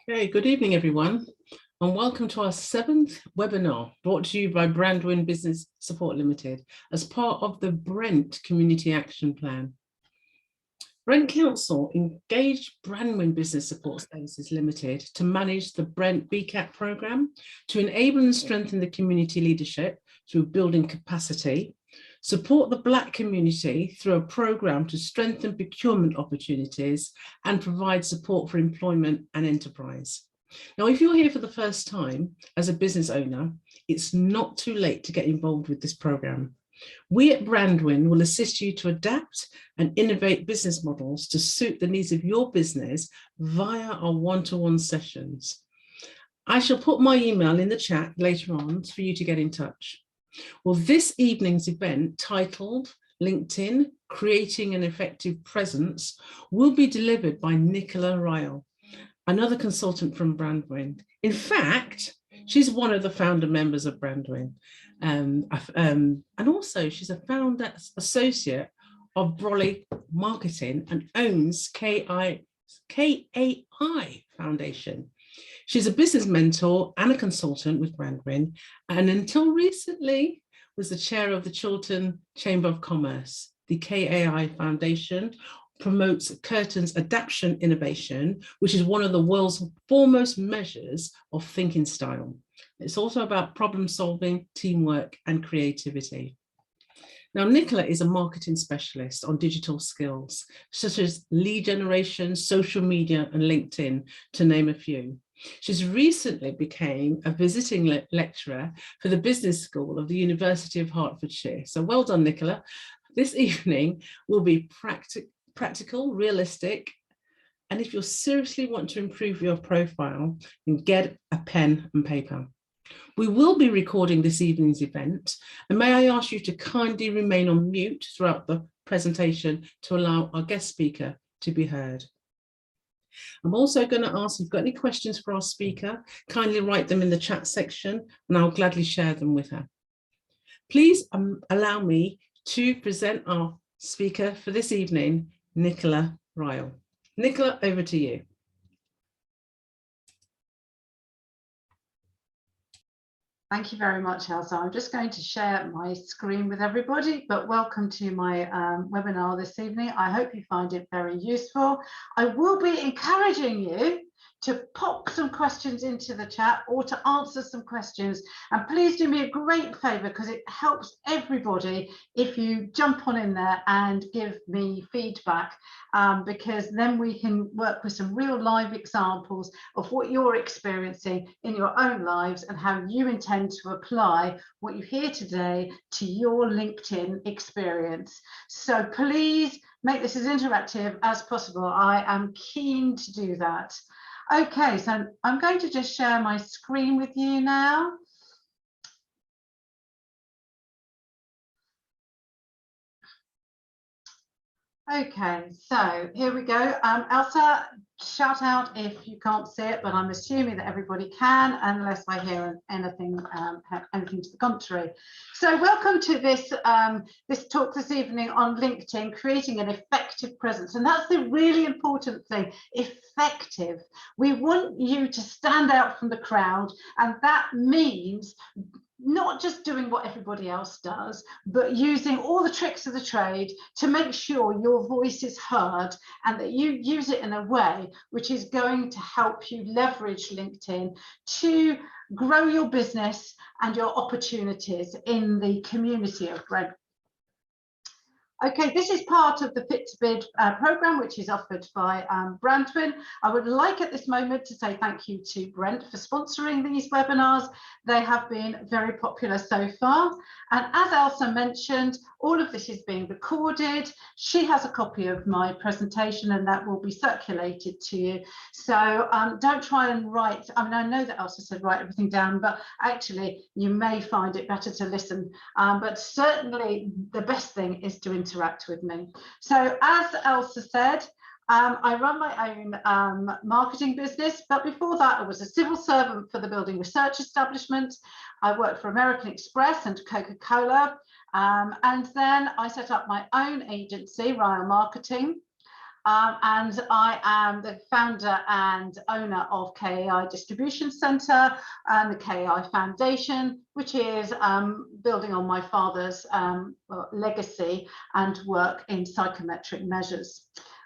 Okay, good evening, everyone, and welcome to our 7th webinar brought to you by Brandwin Business Support Limited as part of the Brent Community Action Plan. Brent Council engaged Brandwin Business Support Services Limited to manage the Brent BCAP programme to enable and strengthen the community leadership through building capacity, support the Black community through a programme to strengthen procurement opportunities and provide support for employment and enterprise. Now, if you're here for the first time as a business owner, it's not too late to get involved with this programme. We at Brandwin will assist you to adapt and innovate business models to suit the needs of your business via our one-to-one sessions. I shall put my email in the chat later on for you to get in touch. Well, this evening's event, titled LinkedIn, Creating an Effective Presence, will be delivered by Nicola Ryle, another consultant from Brandwin. In fact, she's one of the founder members of Brandwin. And also she's a founder associate of Brolly Marketing and owns KAI Foundation. She's a business mentor and a consultant with Brandwin, and until recently was the chair of the Chiltern Chamber of Commerce. The KAI Foundation promotes Curtin's adaptation innovation, which is one of the world's foremost measures of thinking style. It's also about problem solving, teamwork, and creativity. Now, Nicola is a marketing specialist on digital skills, such as lead generation, social media, and LinkedIn, to name a few. She's recently became a visiting lecturer for the Business School of the University of Hertfordshire. So well done, Nicola. This evening will be practical, realistic, and if you seriously want to improve your profile, then get a pen and paper. We will be recording this evening's event, and may I ask you to kindly remain on mute throughout the presentation to allow our guest speaker to be heard. I'm also going to ask if you've got any questions for our speaker, kindly write them in the chat section and I'll gladly share them with her. Please allow me to present our speaker for this evening, Nicola Ryle. Nicola, over to you. Thank you very much, Elsa. I'm just going to share my screen with everybody, but welcome to my webinar this evening. I hope you find it very useful. I will be encouraging you to pop some questions into the chat or to answer some questions. And please do me a great favor, because it helps everybody if you jump on in there and give me feedback, because then we can work with some real live examples of what you're experiencing in your own lives and how you intend to apply what you hear today to your LinkedIn experience. So please make this as interactive as possible. I am keen to do that. Okay, so I'm going to just share my screen with you now. Okay, so here we go. Elsa, shout out if you can't see it, but I'm assuming that everybody can, unless I hear anything to the contrary. So welcome to this this talk this evening on LinkedIn, creating an effective presence. And that's the really important thing, effective. We want you to stand out from the crowd, and that means not just doing what everybody else does, but using all the tricks of the trade to make sure your voice is heard and that you use it in a way which is going to help you leverage LinkedIn to grow your business and your opportunities in the community of Brent. Okay, this is part of the Fit to Bid programme, which is offered by Brandwin. I would like at this moment to say thank you to Brent for sponsoring these webinars. They have been very popular so far. And as Elsa mentioned, all of this is being recorded. She has a copy of my presentation and that will be circulated to you. So don't try and write. I mean, I know that Elsa said write everything down, but actually you may find it better to listen. But certainly the best thing is to interact with me. So as Elsa said, I run my own marketing business, but before that I was a civil servant for the Building Research Establishment. I worked for American Express and Coca-Cola, and then I set up my own agency, Ryle Marketing. and I am the founder and owner of KAI Distribution Centre and the KAI Foundation, which is building on my father's legacy and work in psychometric measures.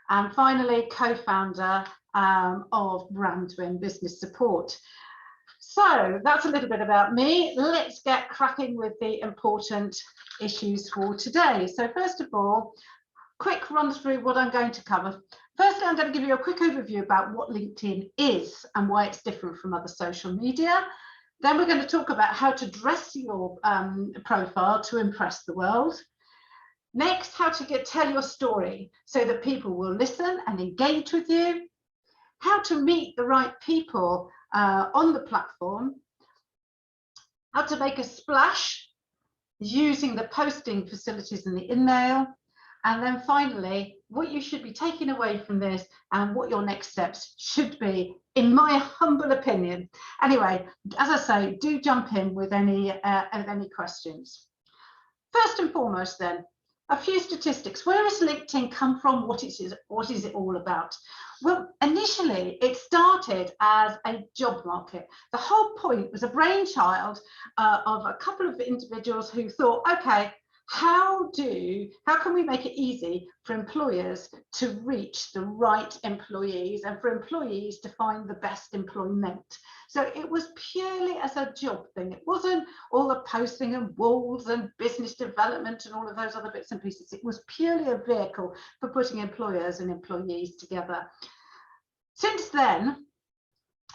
And finally, co-founder of Brent Business Support. So that's a little bit about me. Let's get cracking with the important issues for today. So first of all, quick run through what I'm going to cover. Firstly, I'm going to give you a quick overview about what LinkedIn is and why it's different from other social media. Then we're going to talk about how to dress your profile to impress the world. Next, how to tell your story so that people will listen and engage with you. How to meet the right people on the platform. How to make a splash using the posting facilities in the email. And then finally, what you should be taking away from this and what your next steps should be, in my humble opinion. Anyway, as I say, do jump in with any questions. First and foremost then, a few statistics. Where has LinkedIn come from? What is it all about? Well, initially it started as a job market. The whole point was a brainchild of a couple of individuals who thought, okay, how can we make it easy for employers to reach the right employees and for employees to find the best employment? So it was purely as a job thing. It wasn't all the posting and walls and business development and all of those other bits and pieces. It was purely a vehicle for putting employers and employees together. Since then,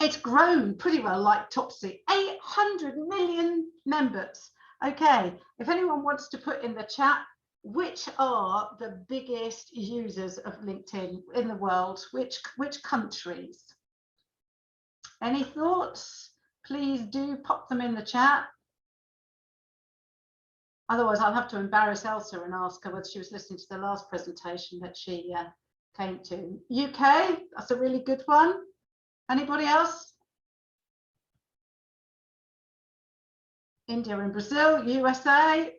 it's grown pretty well like Topsy, 800 million members. Okay, if anyone wants to put in the chat, which are the biggest users of LinkedIn in the world? Which countries? Any thoughts? Please do pop them in the chat. Otherwise, I'll have to embarrass Elsa and ask her whether she was listening to the last presentation that she came to. UK, that's a really good one. Anybody else? India and Brazil, USA.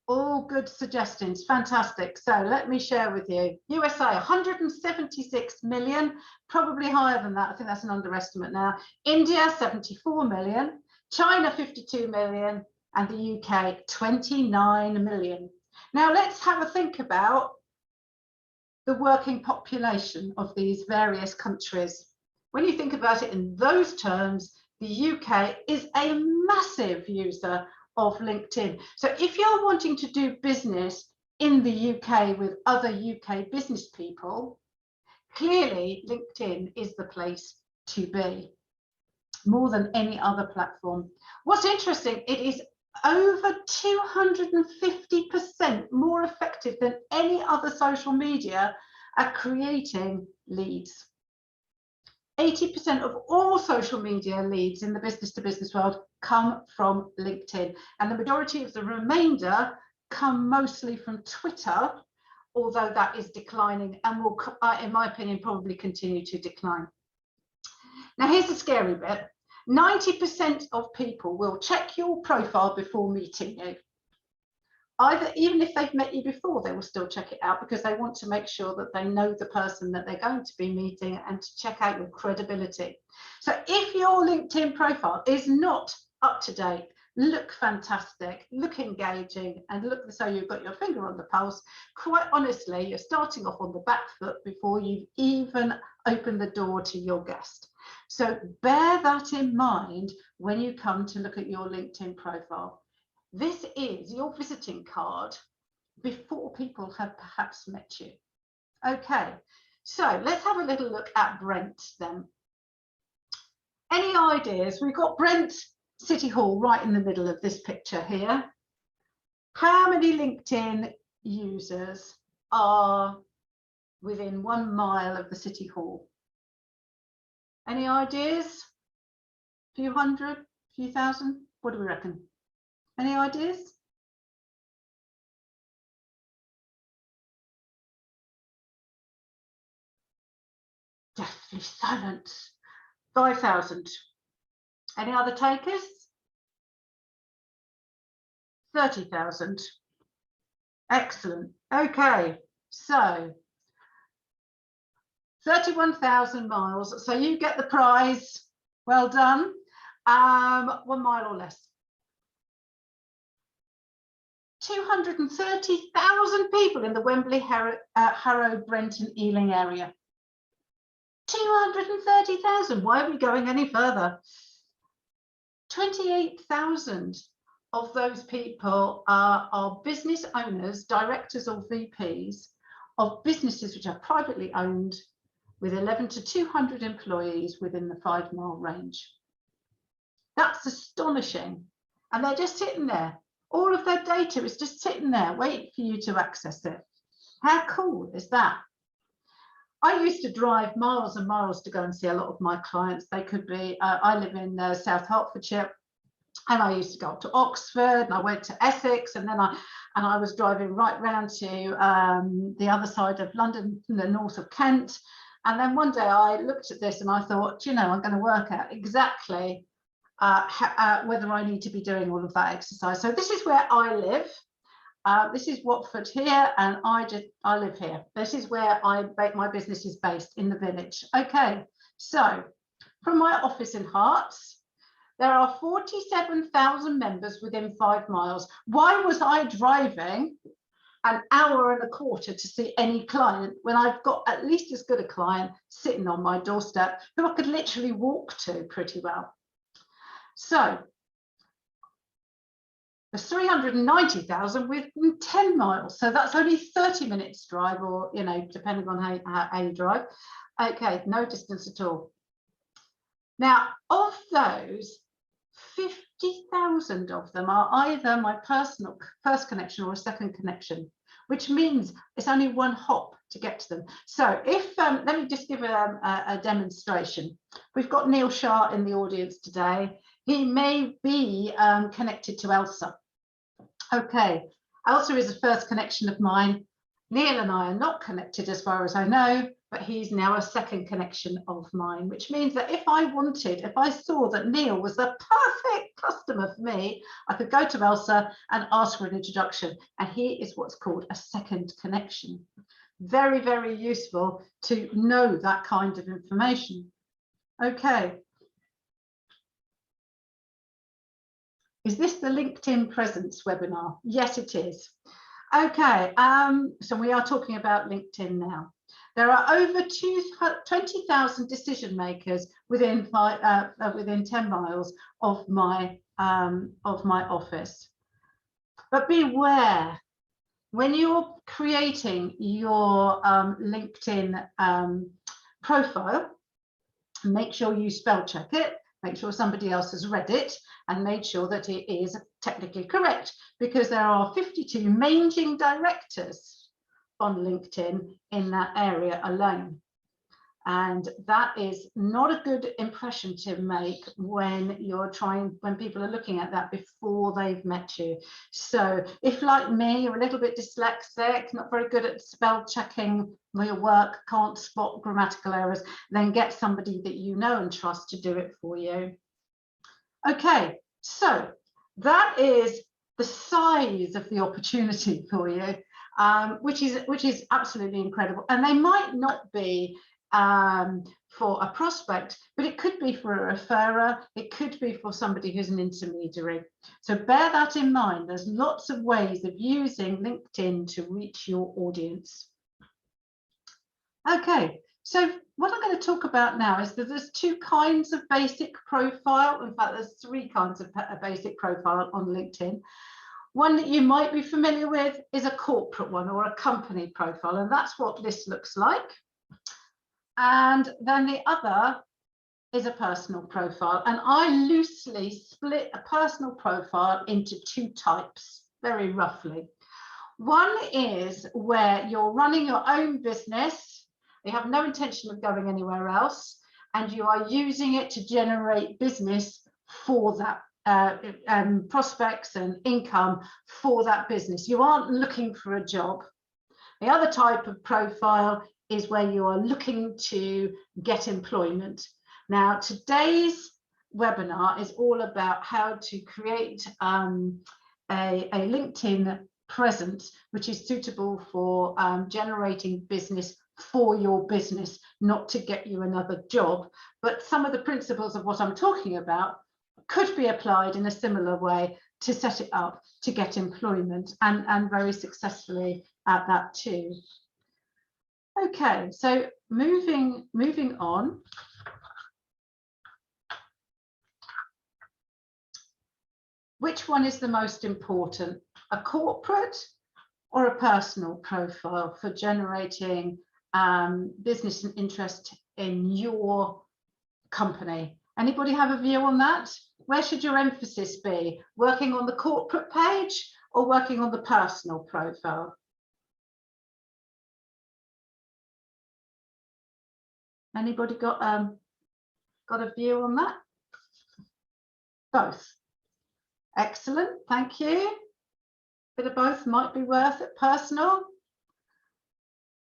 All good suggestions, fantastic. So let me share with you. USA, 176 million, probably higher than that. I think that's an underestimate now. India, 74 million. China, 52 million. And the UK, 29 million. Now let's have a think about the working population of these various countries. When you think about it in those terms, the UK is a massive user of LinkedIn. So if you're wanting to do business in the UK with other UK business people, clearly LinkedIn is the place to be, more than any other platform. What's interesting, it is over 250% more effective than any other social media at creating leads. 80% of all social media leads in the business-to-business world come from LinkedIn, and the majority of the remainder come mostly from Twitter, although that is declining and will, in my opinion, probably continue to decline. Now, here's the scary bit. 90% of people will check your profile before meeting you. Even if they've met you before, they will still check it out because they want to make sure that they know the person that they're going to be meeting and to check out your credibility. So if your LinkedIn profile is not up to date, look fantastic, look engaging, and look as though you've got your finger on the pulse, quite honestly, you're starting off on the back foot before you've even opened the door to your guest. So bear that in mind when you come to look at your LinkedIn profile. This is your visiting card before people have perhaps met you. Okay, so let's have a little look at Brent then. Any ideas? We've got Brent City Hall right in the middle of this picture here. How many LinkedIn users are within 1 mile of the City Hall? Any ideas? A few hundred, a few thousand? What do we reckon? Any ideas? Deathly silence. 5,000. Any other takers? 30,000. Excellent. Okay. So 31,000 miles. So you get the prize. Well done. 1 mile or less. 230,000 people in the Wembley, Harrow, Brent and Ealing area. 230,000. Why are we going any further? 28,000 of those people are business owners, directors or VPs of businesses which are privately owned with 11 to 200 employees within the 5 mile range. That's astonishing. And they're just sitting there. All of their data is just sitting there waiting for you to access it. How cool is that? I used to drive miles and miles to go and see a lot of my clients. They could be, I live in South Hertfordshire, and I used to go up to Oxford, and I went to Essex, and then I was driving right round to the other side of London, the north of Kent. And then one day I looked at this and I thought, you know, I'm going to work out exactly whether I need to be doing all of that exercise. So this is where I live. This is Watford here, and I live here. This is where my business is based, in the village. Okay, so from my office in Herts, there are 47,000 members within 5 miles. Why was I driving an hour and a quarter to see any client when I've got at least as good a client sitting on my doorstep who I could literally walk to pretty well? So there's 390,000 within 10 miles. So that's only 30 minutes drive, or, you know, depending on how you drive. Okay, no distance at all. Now, of those, 50,000 of them are either my personal first connection or a second connection, which means it's only one hop to get to them. So if, let me just give a demonstration. We've got Neil Shah in the audience today. He may be connected to Elsa. Okay, Elsa is a first connection of mine. Neil and I are not connected as far as I know, but he's now a second connection of mine, which means that if I saw that Neil was the perfect customer for me, I could go to Elsa and ask for an introduction. And he is what's called a second connection. Very, very useful to know that kind of information. Okay. Is this the LinkedIn Presence webinar? Yes, it is. Okay, so we are talking about LinkedIn now. There are over 20,000 decision makers within 10 miles of my office. But beware, when you're creating your LinkedIn profile, make sure you spell check it. Make sure somebody else has read it and made sure that it is technically correct, because there are 52 managing directors on LinkedIn in that area alone. And that is not a good impression to make when people are looking at that before they've met you. So if, like me, you're a little bit dyslexic, not very good at spell checking your work, can't spot grammatical errors, then get somebody that you know and trust to do it for you. Okay, so that is the size of the opportunity for you, which is absolutely incredible. And they might not be for a prospect, but it could be for a referrer, it could be for somebody who's an intermediary. So bear that in mind. There's lots of ways of using LinkedIn to reach your audience. Okay, so what I'm going to talk about now is that there's 2 kinds of basic profile. In fact, there's 3 kinds of a basic profile on LinkedIn. One that you might be familiar with is a corporate one, or a company profile, and that's what this looks like. And then the other is a personal profile, and I loosely split a personal profile into 2 types, very roughly. One is where you're running your own business, you have no intention of going anywhere else, and you are using it to generate business for that prospects and income for that business. You aren't looking for a job. The other type of profile is where you are looking to get employment. Now, today's webinar is all about how to create a LinkedIn presence, which is suitable for generating business for your business, not to get you another job. But some of the principles of what I'm talking about could be applied in a similar way to set it up to get employment, and very successfully at that too. Okay, so moving on. Which one is the most important, a corporate or a personal profile for generating business and interest in your company? Anybody have a view on that? Where should your emphasis be? Working on the corporate page or working on the personal profile? Anybody got a view on that? Both. Excellent, thank you. Bit of both might be worth it. Personal.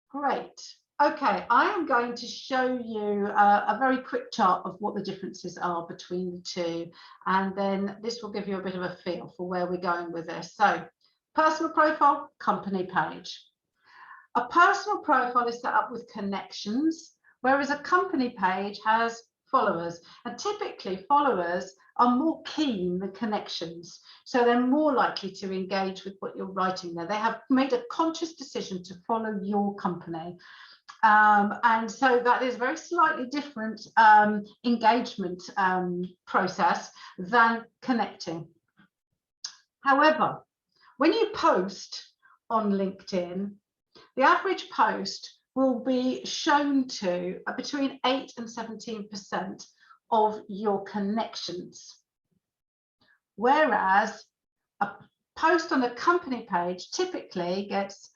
Great. Okay, I am going to show you a very quick chart of what the differences are between the two, and then this will give you a bit of a feel for where we're going with this. So, personal profile, company page. A personal profile is set up with connections, whereas a company page has followers, and typically followers are more keen than connections, so they're more likely to engage with what you're writing there. They have made a conscious decision to follow your company, and so that is a very slightly different engagement process than connecting. However, when you post on LinkedIn, the average post will be shown to between 8 and 17% of your connections, whereas a post on a company page typically gets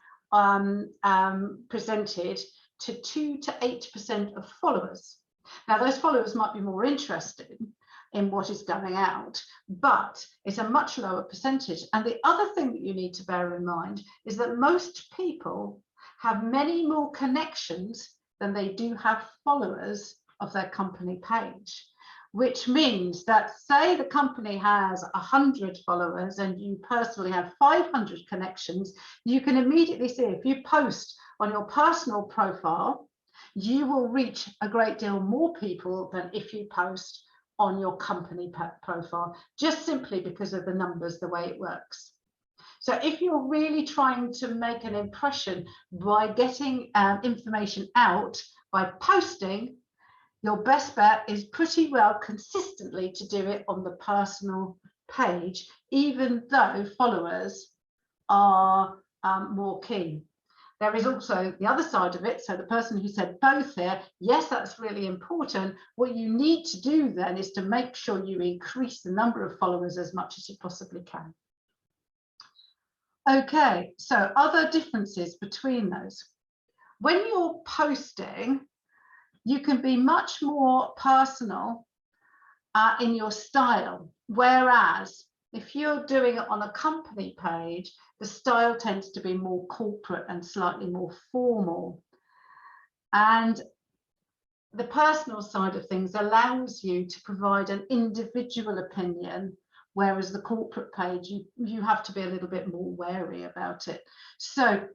presented to 2 to 8% of followers. Now, those followers might be more interested in what is going out, but it's a much lower percentage. And the other thing that you need to bear in mind is that most people have many more connections than they do have followers of their company page, which means that, say the company has 100 followers and you personally have 500 connections, you can immediately see if you post on your personal profile, you will reach a great deal more people than if you post on your company profile, just simply because of the numbers, the way it works. So if you're really trying to make an impression by getting information out by posting, your best bet is pretty well consistently to do it on the personal page, even though followers are more keen. There is also the other side of it. So the person who said both here, yes, that's really important. What you need to do then is to make sure you increase the number of followers as much as you possibly can. Okay, so other differences between those. When you're posting, you can be much more personal in your style, whereas if you're doing it on a company page, the style tends to be more corporate and slightly more formal. And the personal side of things allows you to provide an individual opinion, whereas the corporate page, you have to be a little bit more wary about it. So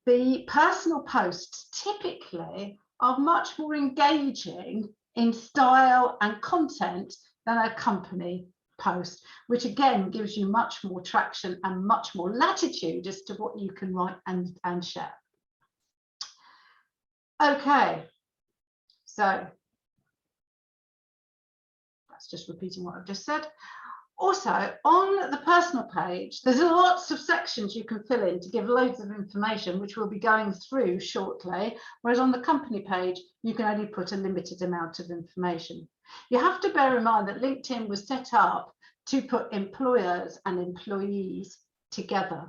the personal posts typically are much more engaging in style and content than a company post, which again gives you much more traction and much more latitude as to what you can write and share. Okay, so that's just repeating what I've just said. Also, on the personal page, there's lots of sections you can fill in to give loads of information, which we'll be going through shortly, whereas on the company page, you can only put a limited amount of information. You have to bear in mind that LinkedIn was set up to put employers and employees together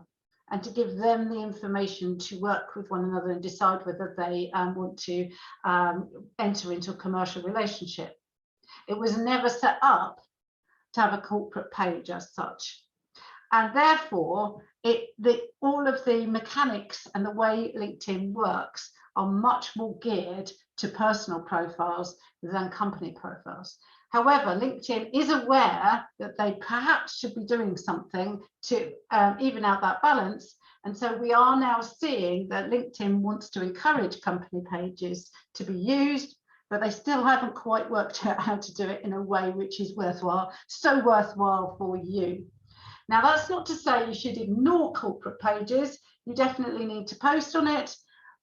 and to give them the information to work with one another and decide whether they want to enter into a commercial relationship. It was never set up to have a corporate page as such, and therefore all of the mechanics and the way LinkedIn works are much more geared to personal profiles than company profiles. However, LinkedIn is aware that they perhaps should be doing something to even out that balance. And so we are now seeing that LinkedIn wants to encourage company pages to be used, but they still haven't quite worked out how to do it in a way which is worthwhile, so worthwhile for you. Now, that's not to say you should ignore corporate pages. You definitely need to post on it,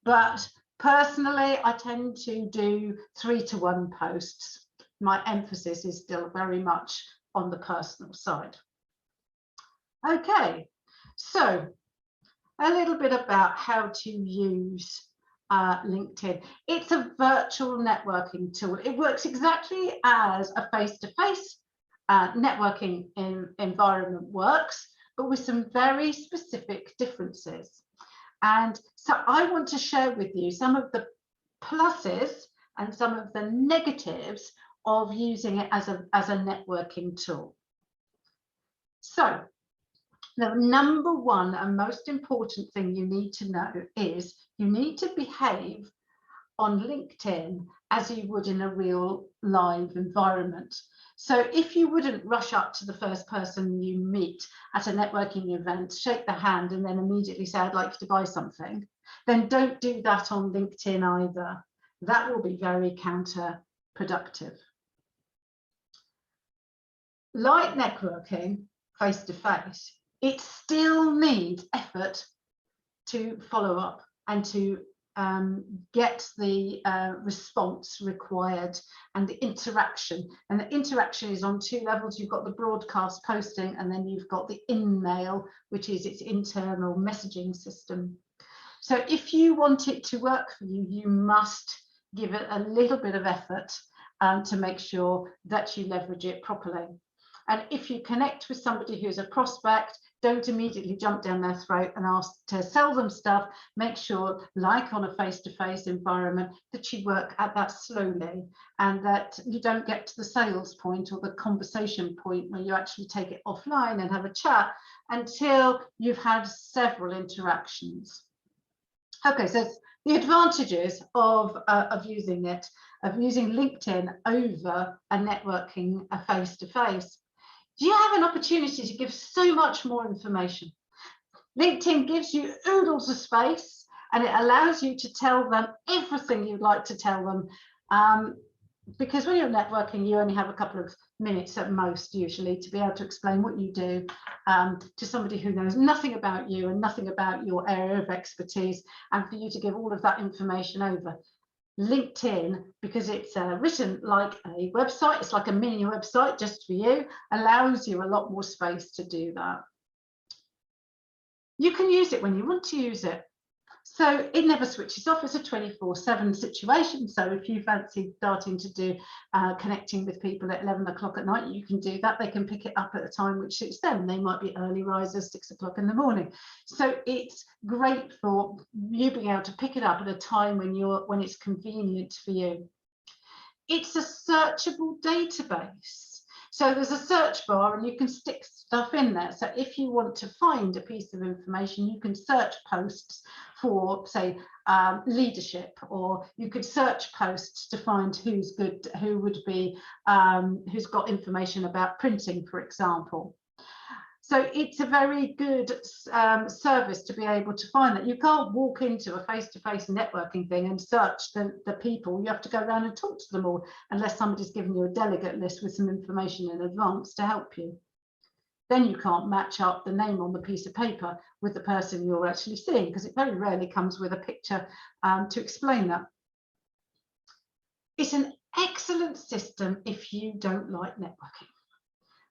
but personally, I tend to do 3-to-1 posts. My emphasis is still very much on the personal side. Okay, so a little bit about how to use LinkedIn. It's a virtual networking tool. It works exactly as a face-to-face networking environment works, but with some very specific differences. And so I want to share with you some of the pluses and some of the negatives of using it as a networking tool. So the number one and most important thing you need to know is you need to behave on LinkedIn as you would in a real live environment. So if you wouldn't rush up to the first person you meet at a networking event, shake the hand and then immediately say, I'd like you to buy something, then don't do that on LinkedIn either. That will be very counterproductive. Like networking face-to-face, it still needs effort to follow up and to get the response required and the interaction. And the interaction is on two levels. You've got the broadcast posting, and then you've got the in-mail, which is its internal messaging system. So if you want it to work for you, you must give it a little bit of effort to make sure that you leverage it properly. And if you connect with somebody who's a prospect, don't immediately jump down their throat and ask to sell them stuff. Make sure, like on a face-to-face environment, that you work at that slowly and that you don't get to the sales point or the conversation point where you actually take it offline and have a chat until you've had several interactions. Okay, so the advantages of using it, of using LinkedIn over a networking face-to-face. You have an opportunity to give so much more information. LinkedIn gives you oodles of space and it allows you to tell them everything you'd like to tell them. Because when you're networking, you only have a couple of minutes at most, usually, to be able to explain what you do to somebody who knows nothing about you and nothing about your area of expertise, and for you to give all of that information over. LinkedIn, because it's written like a website, it's like a mini website just for you, allows you a lot more space to do that. You can use it when you want to use it. So it never switches off. It's a 24/7 situation. So if you fancy starting to do connecting with people at 11 o'clock at night, you can do that. They can pick it up at a time which suits them. They might be early risers, 6 o'clock in the morning. So it's great for you being able to pick it up at a time when it's convenient for you. It's a searchable database. So there's a search bar and you can stick stuff in there. So if you want to find a piece of information, you can search posts for, say, leadership, or you could search posts to find who's good, who would be, who's got information about printing, for example. So it's a very good service to be able to find that. You can't walk into a face-to-face networking thing and search the people. You have to go around and talk to them all, unless somebody's given you a delegate list with some information in advance to help you. Then you can't match up the name on the piece of paper with the person you're actually seeing, because it very rarely comes with a picture to explain that. It's an excellent system if you don't like networking.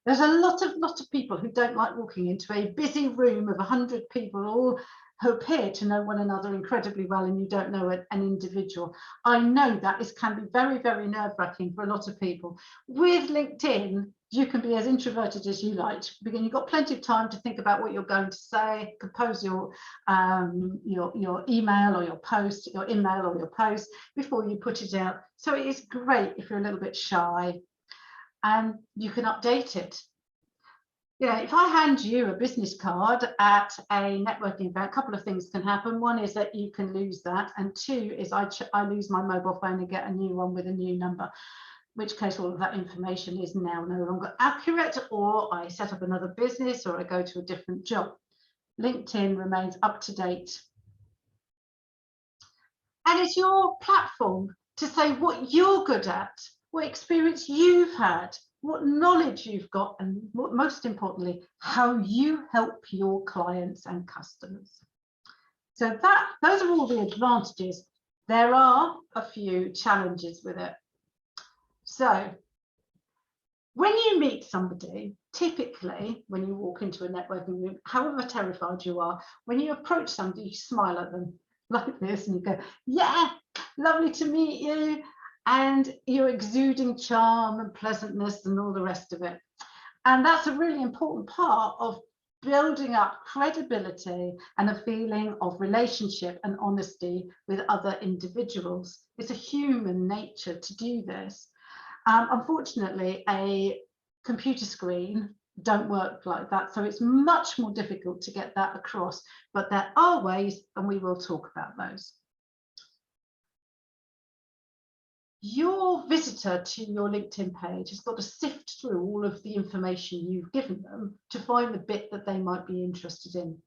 There's a lot of people who don't like walking into a busy room of 100 people, all who appear to know one another incredibly well, and you don't know an individual. I know that this can be very, very nerve-wracking for a lot of people. With LinkedIn, you can be as introverted as you like, because you've got plenty of time to think about what you're going to say, compose your email or your post, your email or your post before you put it out. So it is great if you're a little bit shy. And you can update it. You know, if I hand you a business card at a networking event, a couple of things can happen. One is that you can lose that, and two is I lose my mobile phone and get a new one with a new number. which case all of that information is now no longer accurate, or I set up another business, or I go to a different job. LinkedIn remains up to date. And it's your platform to say what you're good at, what experience you've had, what knowledge you've got, and what, most importantly, how you help your clients and customers. So those are all the advantages. There are a few challenges with it. So when you meet somebody, typically when you walk into a networking room, however terrified you are, when you approach somebody, you smile at them like this and you go, yeah, lovely to meet you. And you're exuding charm and pleasantness and all the rest of it. And that's a really important part of building up credibility and a feeling of relationship and honesty with other individuals. It's a human nature to do this. Unfortunately, a computer screen don't work like that, so it's much more difficult to get that across, but there are ways, and we will talk about those. Your visitor to your LinkedIn page has got to sift through all of the information you've given them to find the bit that they might be interested in.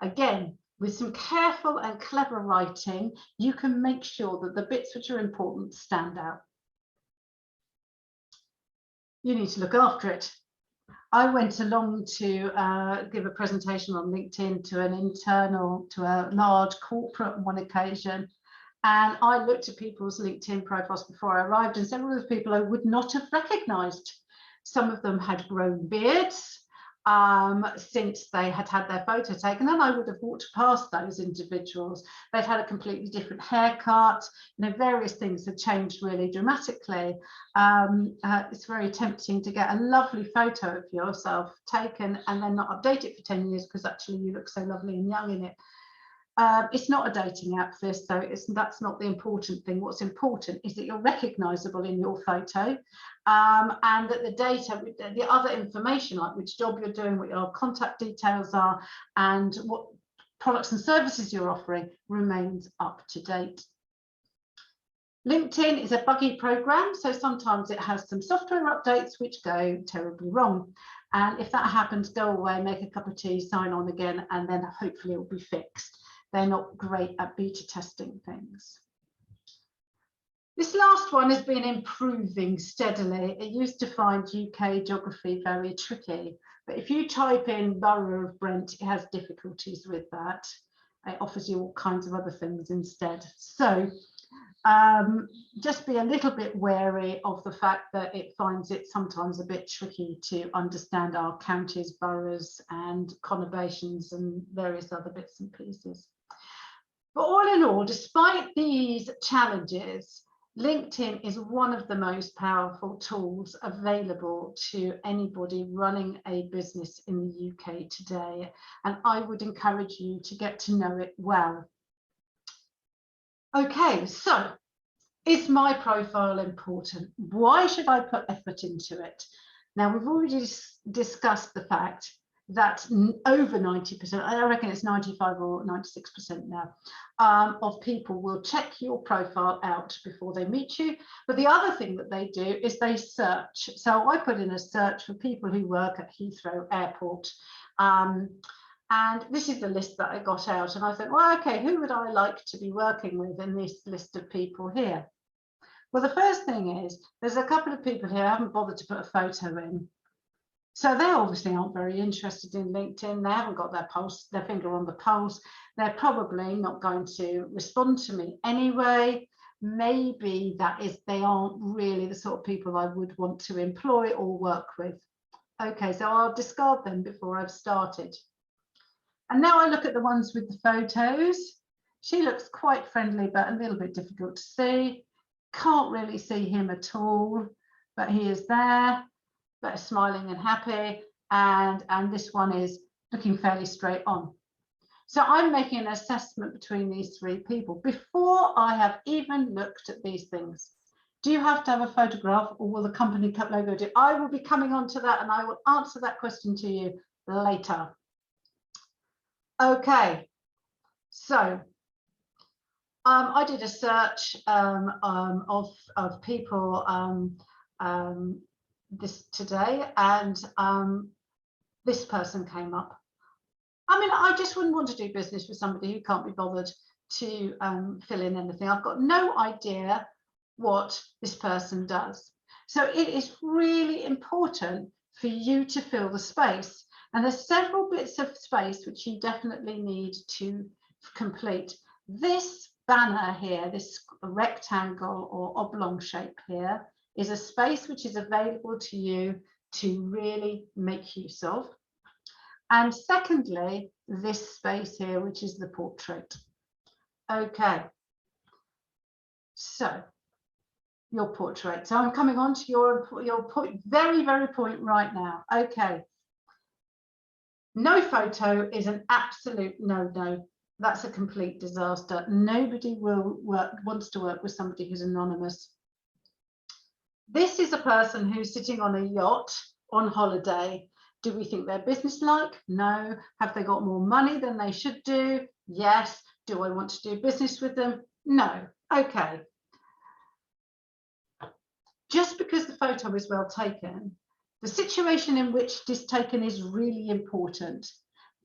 Again, with some careful and clever writing, you can make sure that the bits which are important stand out. You need to look after it. I went along to give a presentation on LinkedIn to a large corporate on one occasion. And I looked at people's LinkedIn profiles before I arrived, and several of the people I would not have recognized. Some of them had grown beards since they had had their photo taken, and I would have walked past those individuals. They'd had a completely different haircut, various things had changed really dramatically. It's very tempting to get a lovely photo of yourself taken and then not update it for 10 years because actually you look so lovely and young in it. It's not a dating app, this, so that's not the important thing. What's important is that you're recognizable in your photo, and that the data, the other information like which job you're doing, what your contact details are, and what products and services you're offering remains up to date. LinkedIn is a buggy program, so sometimes it has some software updates which go terribly wrong. And if that happens, go away, make a cup of tea, sign on again, and then hopefully it will be fixed. They're not great at beta testing things. This last one has been improving steadily. It used to find UK geography very tricky, but if you type in Borough of Brent, it has difficulties with that. It offers you all kinds of other things instead. So just be a little bit wary of the fact that it finds it sometimes a bit tricky to understand our counties, boroughs, and conurbations and various other bits and pieces. But all in all, despite these challenges, LinkedIn is one of the most powerful tools available to anybody running a business in the UK today, and I would encourage you to get to know it well. Okay, so is my profile important? Why should I put effort into it? Now, we've already discussed the fact that over 90%, I reckon it's 95 or 96% now, of people will check your profile out before they meet you. But the other thing that they do is they search. So I put in a search for people who work at Heathrow Airport. And this is the list that I got out. And I thought, well, okay, who would I like to be working with in this list of people here? Well, the first thing is there's a couple of people here I haven't bothered to put a photo in. So they obviously aren't very interested in LinkedIn. They haven't got their finger on the pulse. They're probably not going to respond to me anyway. Maybe that is, they aren't really the sort of people I would want to employ or work with. Okay, so I'll discard them before I've started. And now I look at the ones with the photos. She looks quite friendly, but a little bit difficult to see. Can't really see him at all, but he is there. But smiling and happy, and this one is looking fairly straight on. So I'm making an assessment between these three people before I have even looked at these things. Do you have to have a photograph, or will the company logo do? I will be coming on to that, and I will answer that question to you later. Okay, so I did a search of people this today, and this person came up. I mean, I just wouldn't want to do business with somebody who can't be bothered to fill in anything. I've got no idea what this person does. So it is really important for you to fill the space. And there's several bits of space which you definitely need to complete. This banner here, this rectangle or oblong shape here, is a space which is available to you to really make use of. And secondly, this space here, which is the portrait. Okay, so your portrait. So I'm coming on to your point, very point right now. Okay, no photo is an absolute no. That's a complete disaster. Nobody wants to work with somebody who's anonymous. This is a person who's sitting on a yacht on holiday. Do we think they're businesslike? No. Have they got more money than they should do? Yes. Do I want to do business with them? No. Okay. Just because the photo is well taken, the situation in which it is taken is really important.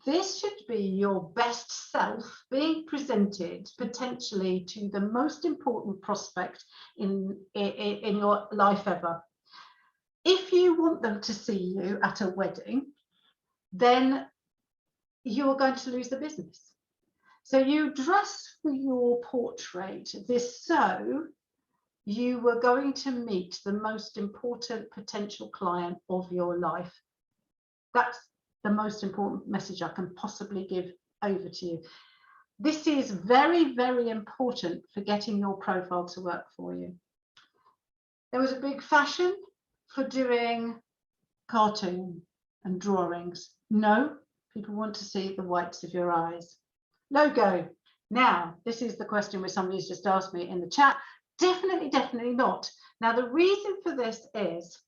This should be your best self being presented potentially to the most important prospect in your life ever. If you want them to see you at a wedding, then you are going to lose the business. So you dress for your portrait this so you were going to meet the most important potential client of your life. That's the most important message I can possibly give over to you. This is very important for getting your profile to work for you. There was a big fashion for doing cartoon and drawings. No, people want to see the whites of your eyes. Logo. Now, this is the question which somebody's just asked me in the chat. Definitely not. Now, the reason for this is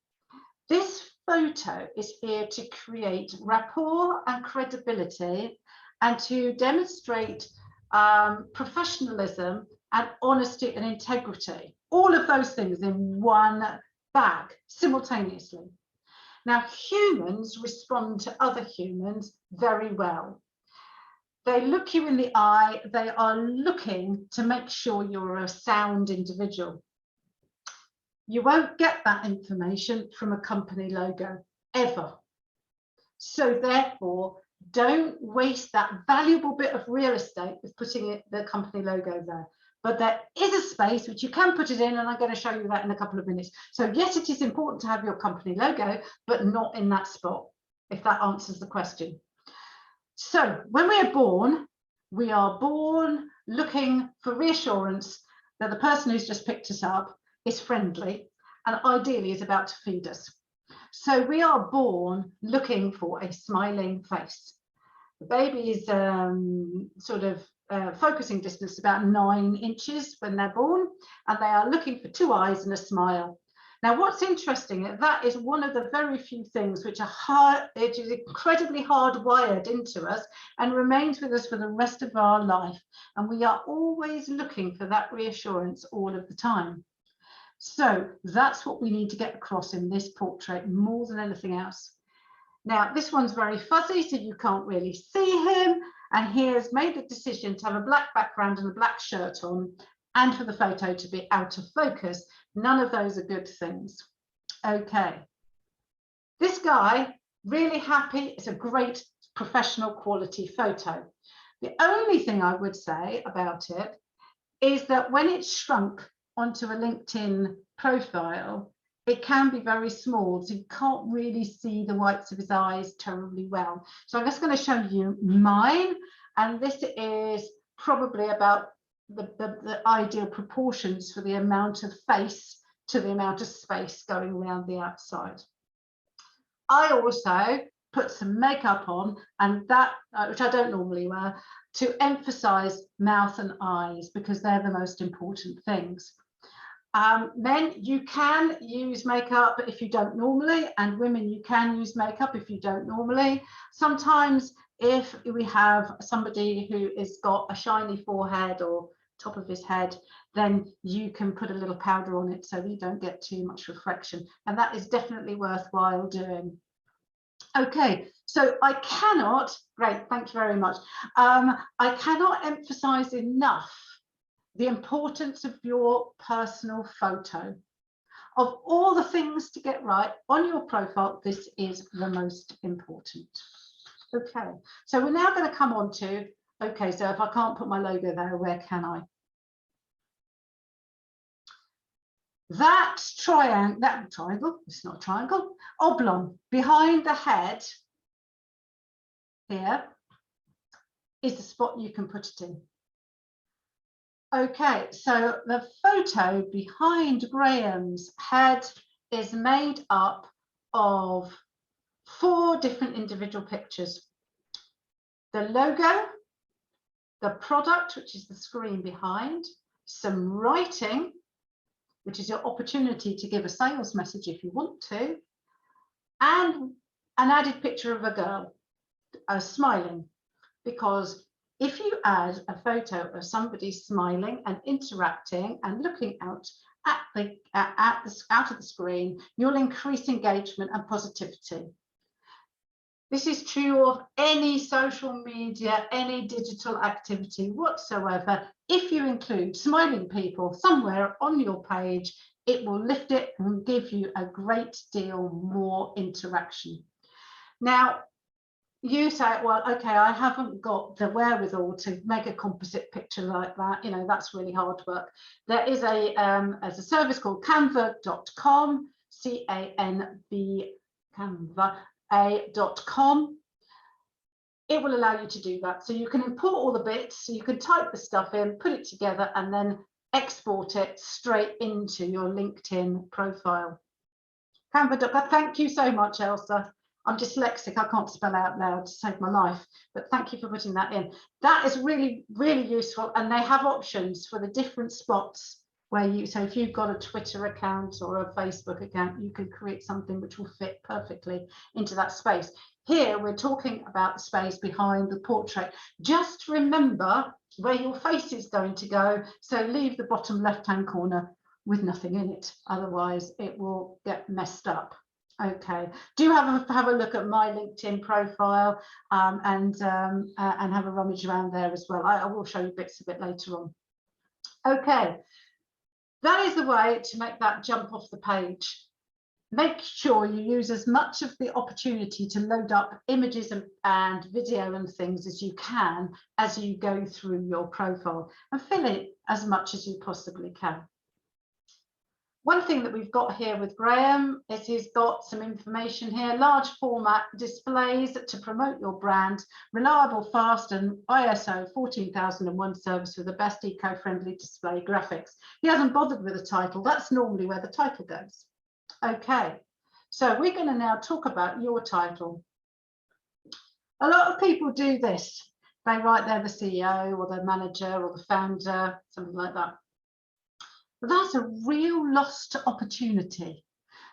this photo is here to create rapport and credibility and to demonstrate professionalism and honesty and integrity. All of those things in one bag simultaneously. Now, humans respond to other humans very well. They look you in the eye. They are looking to make sure you're a sound individual. You won't get that information from a company logo, ever. So therefore, don't waste that valuable bit of real estate with putting the company logo there. But there is a space which you can put it in, and I'm going to show you that in a couple of minutes. So yes, it is important to have your company logo, but not in that spot, if that answers the question. So when we are born looking for reassurance that the person who's just picked us up is friendly and ideally is about to feed us. So we are born looking for a smiling face. The baby is focusing distance about 9 inches when they're born, and they are looking for 2 eyes and a smile. Now, what's interesting, that is one of the very few things which are hard, it is incredibly hardwired into us and remains with us for the rest of our life. And we are always looking for that reassurance all of the time. So that's what we need to get across in this portrait more than anything else. Now, this one's very fuzzy, so you can't really see him. And he has made the decision to have a black background and a black shirt on, and for the photo to be out of focus. None of those are good things. Okay. This guy, really happy. It's a great professional quality photo. The only thing I would say about it is that when it's shrunk onto a LinkedIn profile, it can be very small, so you can't really see the whites of his eyes terribly well. So I'm just going to show you mine, and this is probably about the ideal proportions for the amount of face to the amount of space going around the outside. I also put some makeup on, and that, which I don't normally wear, to emphasize mouth and eyes, because they're the most important things. Men, you can use makeup if you don't normally, and women, you can use makeup if you don't normally. Sometimes if we have somebody who has got a shiny forehead or top of his head, then you can put a little powder on it so that you don't get too much reflection. And that is definitely worthwhile doing. Okay, so I cannot, great, thank you very much. I cannot emphasize enough the importance of your personal photo. Of all the things to get right on your profile, this is the most important. Okay, so we're now going to come on to, okay, so if I can't put my logo there, where can I? That triangle, it's not a triangle, oblong behind the head here is the spot you can put it in. Okay, so the photo behind Graham's head is made up of 4 different individual pictures. The logo, the product, which is the screen behind, some writing, which is your opportunity to give a sales message if you want to, and an added picture of a girl smiling, because if you add a photo of somebody smiling and interacting and looking out of the screen, you'll increase engagement and positivity. This is true of any social media, any digital activity whatsoever. If you include smiling people somewhere on your page, it will lift it and give you a great deal more interaction. Now, you say, well, okay, I haven't got the wherewithal to make a composite picture like that. You know, that's really hard work. There is a service called canva.com, C-A-N-V, Canva.com. It will allow you to do that. So you can import all the bits, so you can type the stuff in, put it together, and then export it straight into your LinkedIn profile. Canva.com. Thank you so much, Elsa. I'm dyslexic, I can't spell out loud to save my life, but thank you for putting that in. That is really, really useful, and they have options for the different spots where you, so if you've got a Twitter account or a Facebook account, you can create something which will fit perfectly into that space. Here, we're talking about the space behind the portrait. Just remember where your face is going to go, so leave the bottom left-hand corner with nothing in it, otherwise it will get messed up. Okay, do have a look at my LinkedIn profile and have a rummage around there as well. I will show you bits of it later on. Okay, that is the way to make that jump off the page. Make sure you use as much of the opportunity to load up images and video and things as you can as you go through your profile, and fill it as much as you possibly can. One thing that we've got here with Graham is he's got some information here: large format displays to promote your brand, reliable, fast, and ISO 14001 service with the best eco-friendly display graphics. He hasn't bothered with a title. That's normally where the title goes. Okay, so we're going to now talk about your title. A lot of people do this. They write they're the CEO or the manager or the founder, something like that. But that's a real lost opportunity,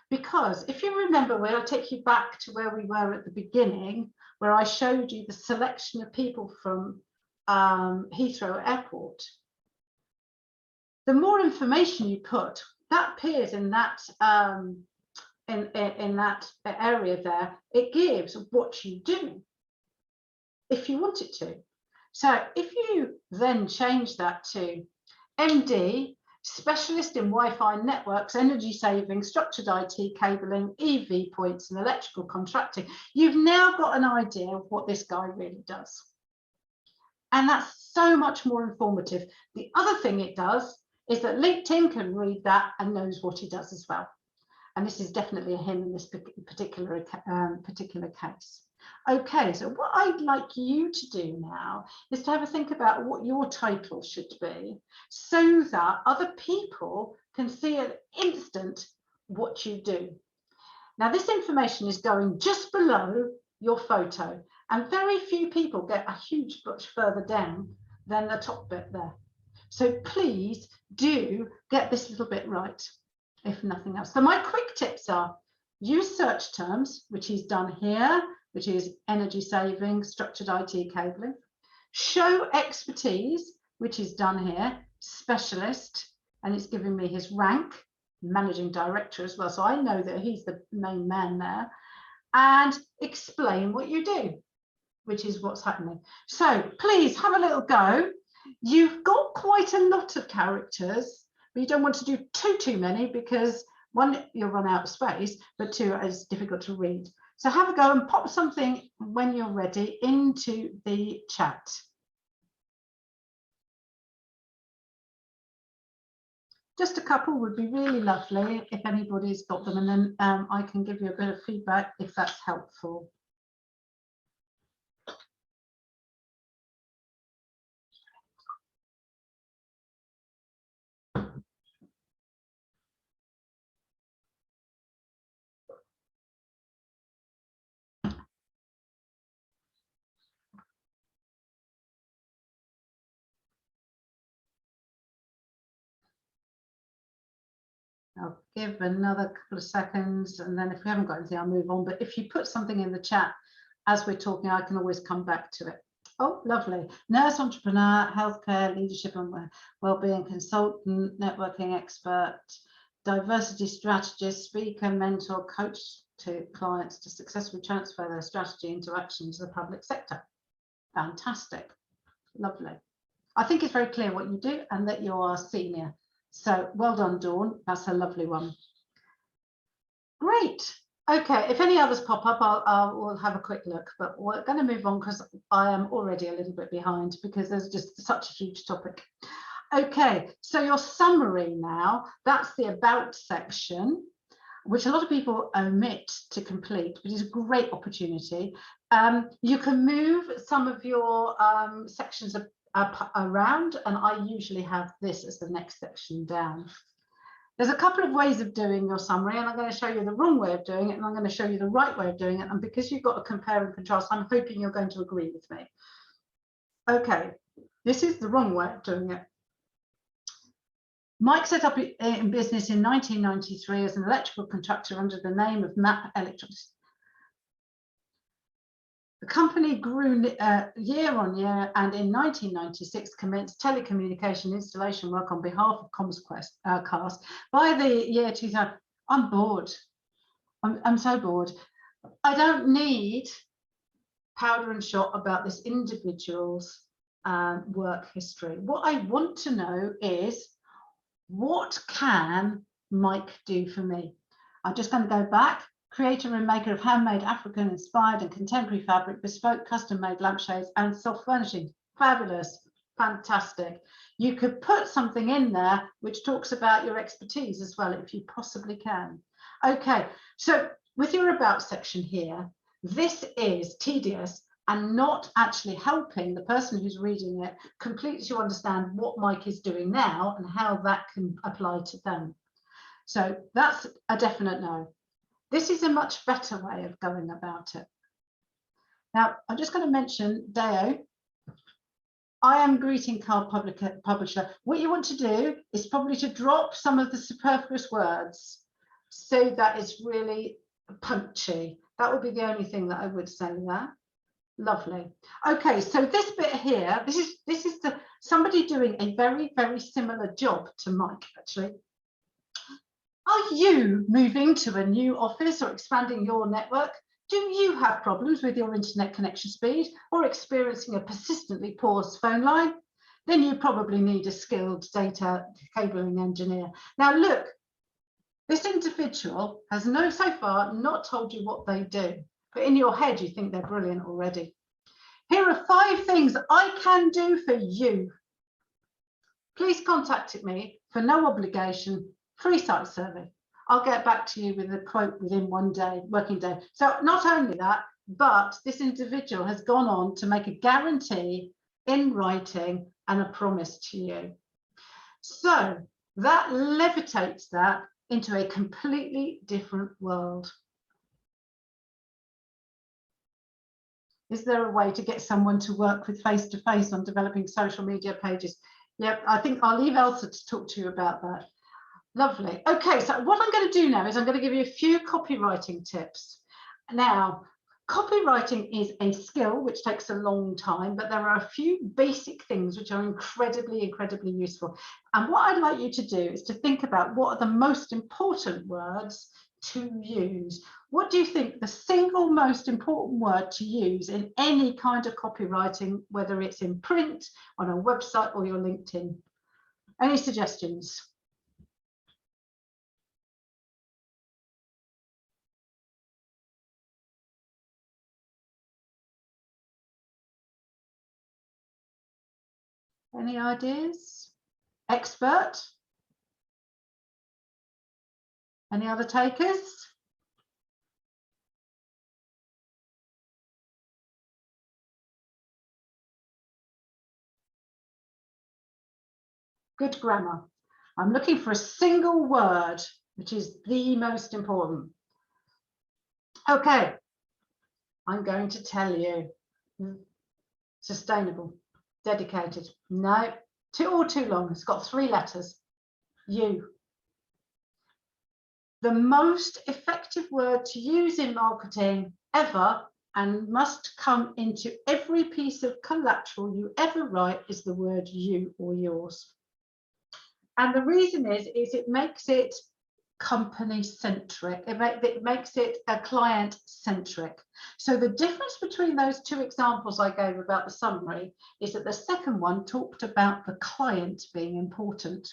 because if you remember, where I take you back to where we were at the beginning, where I showed you the selection of people from Heathrow Airport, the more information you put, that appears in that in that area there. It gives what you do if you want it to. So if you then change that to MD, specialist in Wi-Fi networks, energy saving, structured IT cabling, EV points, and electrical contracting, you've now got an idea of what this guy really does. And that's so much more informative. The other thing it does is that LinkedIn can read that and knows what he does as well. And this is definitely a him in this particular case. Okay, so what I'd like you to do now is to have a think about what your title should be, so that other people can see at an instant what you do. Now, this information is going just below your photo, and very few people get a huge much further down than the top bit there. So please do get this little bit right, if nothing else. So my quick tips are: use search terms, which he's done here, which is energy saving, structured IT cabling. Show expertise, which is done here. specialist, and it's giving me his rank, managing director as well. So I know that he's the main man there. And explain what you do, which is what's happening. So please have a little go. You've got quite a lot of characters, but you don't want to do too many because one, you'll run out of space, but two, it's difficult to read. So have a go and pop something when you're ready into the chat. Just a couple would be really lovely if anybody's got them, and then I can give you a bit of feedback if that's helpful. I'll give another couple of seconds, and then if we haven't got anything, I'll move on. But if you put something in the chat as we're talking, I can always come back to it. Oh, lovely. Nurse, entrepreneur, healthcare, leadership and wellbeing consultant, networking expert, diversity strategist, speaker, mentor, coach to clients to successfully transfer their strategy into action to the public sector. Fantastic. Lovely. I think it's very clear what you do and that you are senior. So well done, Dawn. That's a lovely one. Great. Okay, if any others pop up, we'll have a quick look, but we're going to move on because I am already a little bit behind because there's just such a huge topic. Okay, so your summary now, that's the about section, which a lot of people omit to complete, but it's a great opportunity. You can move some of your sections up around, and I usually have this as the next section down. There's a couple of ways of doing your summary, and I'm going to show you the wrong way of doing it, and I'm going to show you the right way of doing it. And because you've got to compare and contrast, I'm hoping you're going to agree with me. Okay, this is the wrong way of doing it. Mike set up in business in 1993 as an electrical contractor under the name of MAP Electronics. The company grew year on year, and in 1996 commenced telecommunication installation work on behalf of Comcast. By the year 2000, I'm bored. I'm so bored. I don't need powder and shot about this individual's work history. What I want to know is, what can Mike do for me? I'm just going to go back. Creator and maker of handmade, African-inspired and contemporary fabric, bespoke custom-made lampshades and soft furnishing. Fabulous, fantastic. You could put something in there which talks about your expertise as well, if you possibly can. Okay, so with your about section here, this is tedious and not actually helping the person who's reading it completely to understand what Mike is doing now and how that can apply to them. So that's a definite no. This is a much better way of going about it. Now, I'm just going to mention Deo. I am greeting card publisher. What you want to do is probably to drop some of the superfluous words so that it's really punchy. That would be the only thing that I would say there. Lovely. Okay, so this bit here, this is somebody doing a very, very similar job to Mike, actually. Are you moving to a new office or expanding your network? Do you have problems with your internet connection speed or experiencing a persistently poor phone line? Then you probably need a skilled data cabling engineer. Now look, this individual has so far not told you what they do, but in your head you think they're brilliant already. Here are 5 things I can do for you. Please contact me for no obligation. Free site survey. I'll get back to you with a quote within 1 day, working day. So not only that, but this individual has gone on to make a guarantee in writing and a promise to you. So that levitates that into a completely different world. Is there a way to get someone to work with face-to-face on developing social media pages? Yep, I think I'll leave Elsa to talk to you about that. Lovely. Okay, so what I'm going to do now is I'm going to give you a few copywriting tips. Now, Copywriting is a skill which takes a long time, but there are a few basic things which are incredibly, incredibly useful. And what I'd like you to do is to think about what are the most important words to use. What do you think the single most important word to use in any kind of copywriting, whether it's in print, on a website, or your LinkedIn? Any suggestions? Any ideas? Expert? Any other takers? Good grammar. I'm looking for a single word, which is the most important. Okay, I'm going to tell you. Sustainable, dedicated. No, too long. It's got 3 letters. You. The most effective word to use in marketing ever, and must come into every piece of collateral you ever write, is the word you or yours. And the reason is it makes it company centric. It makes it a client centric. So the difference between those 2 examples I gave about the summary is that the second one talked about the client being important.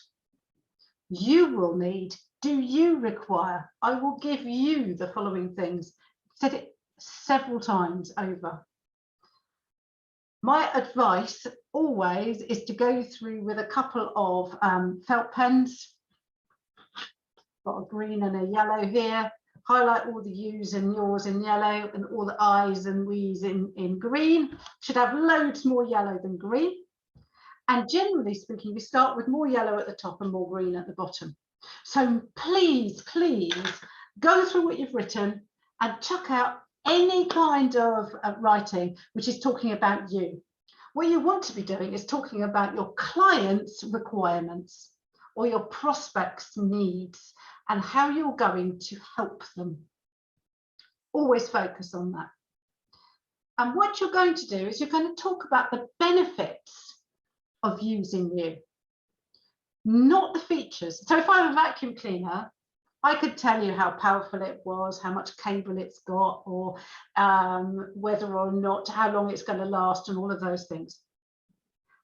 You will need, do you require, I will give you the following things. Said it several times over. My advice always is to go through with a couple of felt pens. Got a green and a yellow here. Highlight all the yous and yours in yellow, and all the I's and we's in green. Should have loads more yellow than green. And generally speaking, we start with more yellow at the top and more green at the bottom. So please, please go through what you've written and chuck out any kind of writing which is talking about you. What you want to be doing is talking about your client's requirements or your prospects' needs and how you're going to help them. Always focus on that. And what you're going to do is you're going to talk about the benefits of using you, not the features. So if I'm a vacuum cleaner, I could tell you how powerful it was, how much cable it's got, or whether or not, how long it's going to last, and all of those things.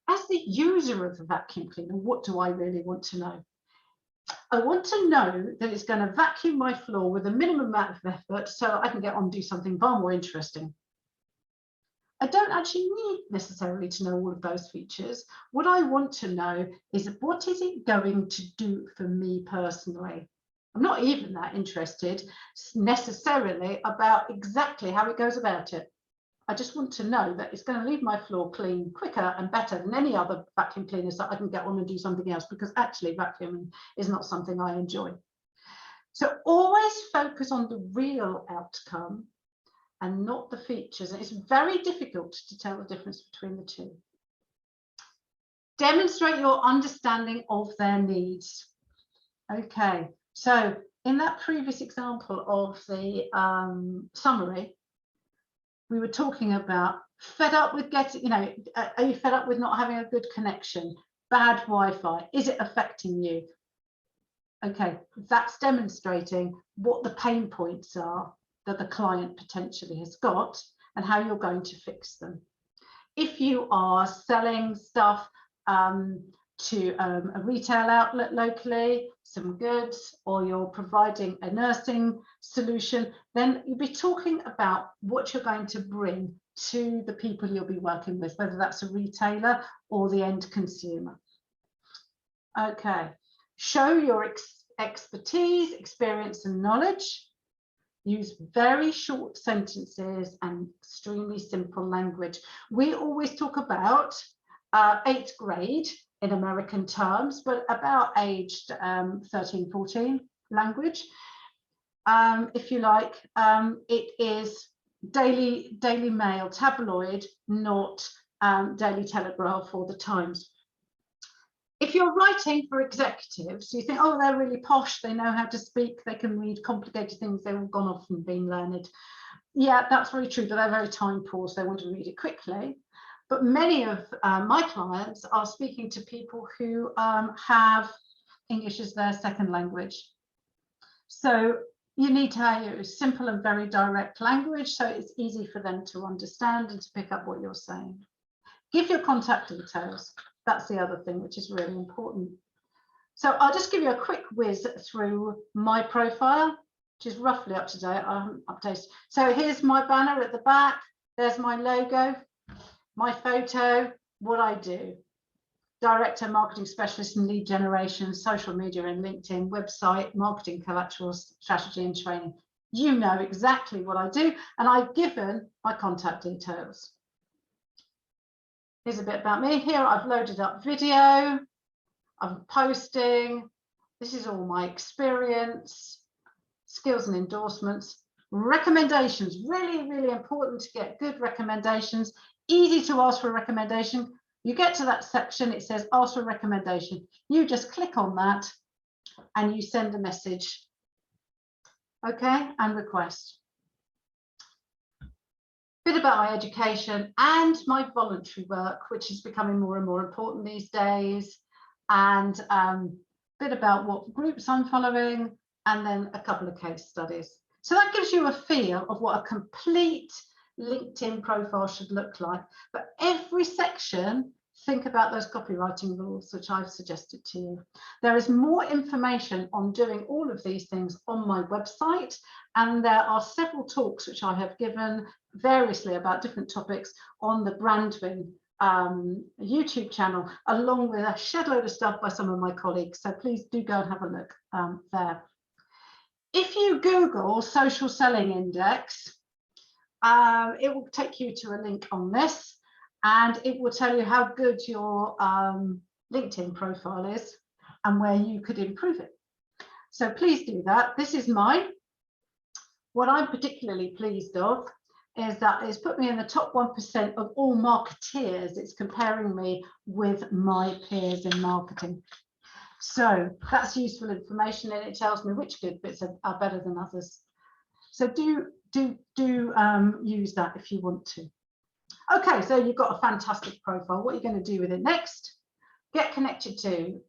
As the user of the vacuum cleaner, what do I really want to know? I want to know that it's going to vacuum my floor with a minimum amount of effort so I can get on and do something far more interesting. I don't actually need necessarily to know all of those features. What I want to know is, what is it going to do for me personally? I'm not even that interested necessarily about exactly how it goes about it. I just want to know that it's going to leave my floor clean quicker and better than any other vacuum cleaners that I can get on and do something else, because actually vacuuming is not something I enjoy. So always focus on the real outcome and not the features. And it's very difficult to tell the difference between the 2. Demonstrate your understanding of their needs. Okay, so in that previous example of the summary, we were talking about fed up with getting, are you fed up with not having a good connection? Bad Wi-Fi, is it affecting you? Okay, that's demonstrating what the pain points are that the client potentially has got and how you're going to fix them. If you are selling stuff to a retail outlet locally, some goods, or you're providing a nursing solution, then you'll be talking about what you're going to bring to the people you'll be working with, whether that's a retailer or the end consumer. Okay, show your expertise, experience, and knowledge. Use very short sentences and extremely simple language. We always talk about 8th grade in American terms, but about aged 13, 14 language. If you like, it is Daily Mail, tabloid, not Daily Telegraph or the Times. If you're writing for executives, you think, oh, they're really posh, they know how to speak, they can read complicated things, they've all gone off and been learned. Yeah, that's very true, but they're very time poor, so they want to read it quickly. But many of my clients are speaking to people who have English as their second language. So you need to use simple and very direct language so it's easy for them to understand and to pick up what you're saying. Give your contact details. That's the other thing, which is really important. So I'll just give you a quick whiz through my profile, which is roughly up to date. I haven't updated. So here's my banner at the back. There's my logo, my photo, what I do. Director, marketing specialist in lead generation, social media and LinkedIn, website, marketing collateral strategy and training. You know exactly what I do, and I've given my contact details. Here's a bit about me. Here I've loaded up video, I'm posting. This is all my experience, skills and endorsements. Recommendations, really, really important to get good recommendations. Easy to ask for a recommendation. You get to that section, it says ask for a recommendation. You just click on that and you send a message, okay, and request. Bit about my education and my voluntary work, which is becoming more and more important these days, and bit about what groups I'm following, and then a couple of case studies. So that gives you a feel of what a complete LinkedIn profile should look like. But every section, think about those copywriting rules, which I've suggested to you. There is more information on doing all of these things on my website, and there are several talks which I have given variously about different topics on the Brandwin YouTube channel, along with a shed load of stuff by some of my colleagues. So please do go and have a look there. If you Google social selling index, it will take you to a link on this, and it will tell you how good your LinkedIn profile is and where you could improve it. So please do that. This is mine. What I'm particularly pleased of is that it's put me in the top 1% of all marketeers. It's comparing me with my peers in marketing. So that's useful information, and it tells me which good bits are better than others. So do use that if you want to. Okay, so you've got a fantastic profile. What are you going to do with it next? Get connected to.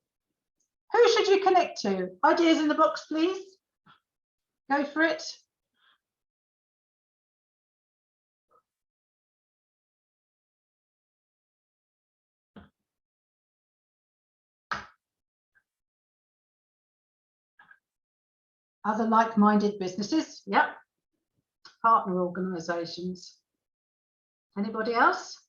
Who should you connect to? Ideas in the box, please. Go for it. Other like-minded businesses, yep. Partner organisations. Anybody else?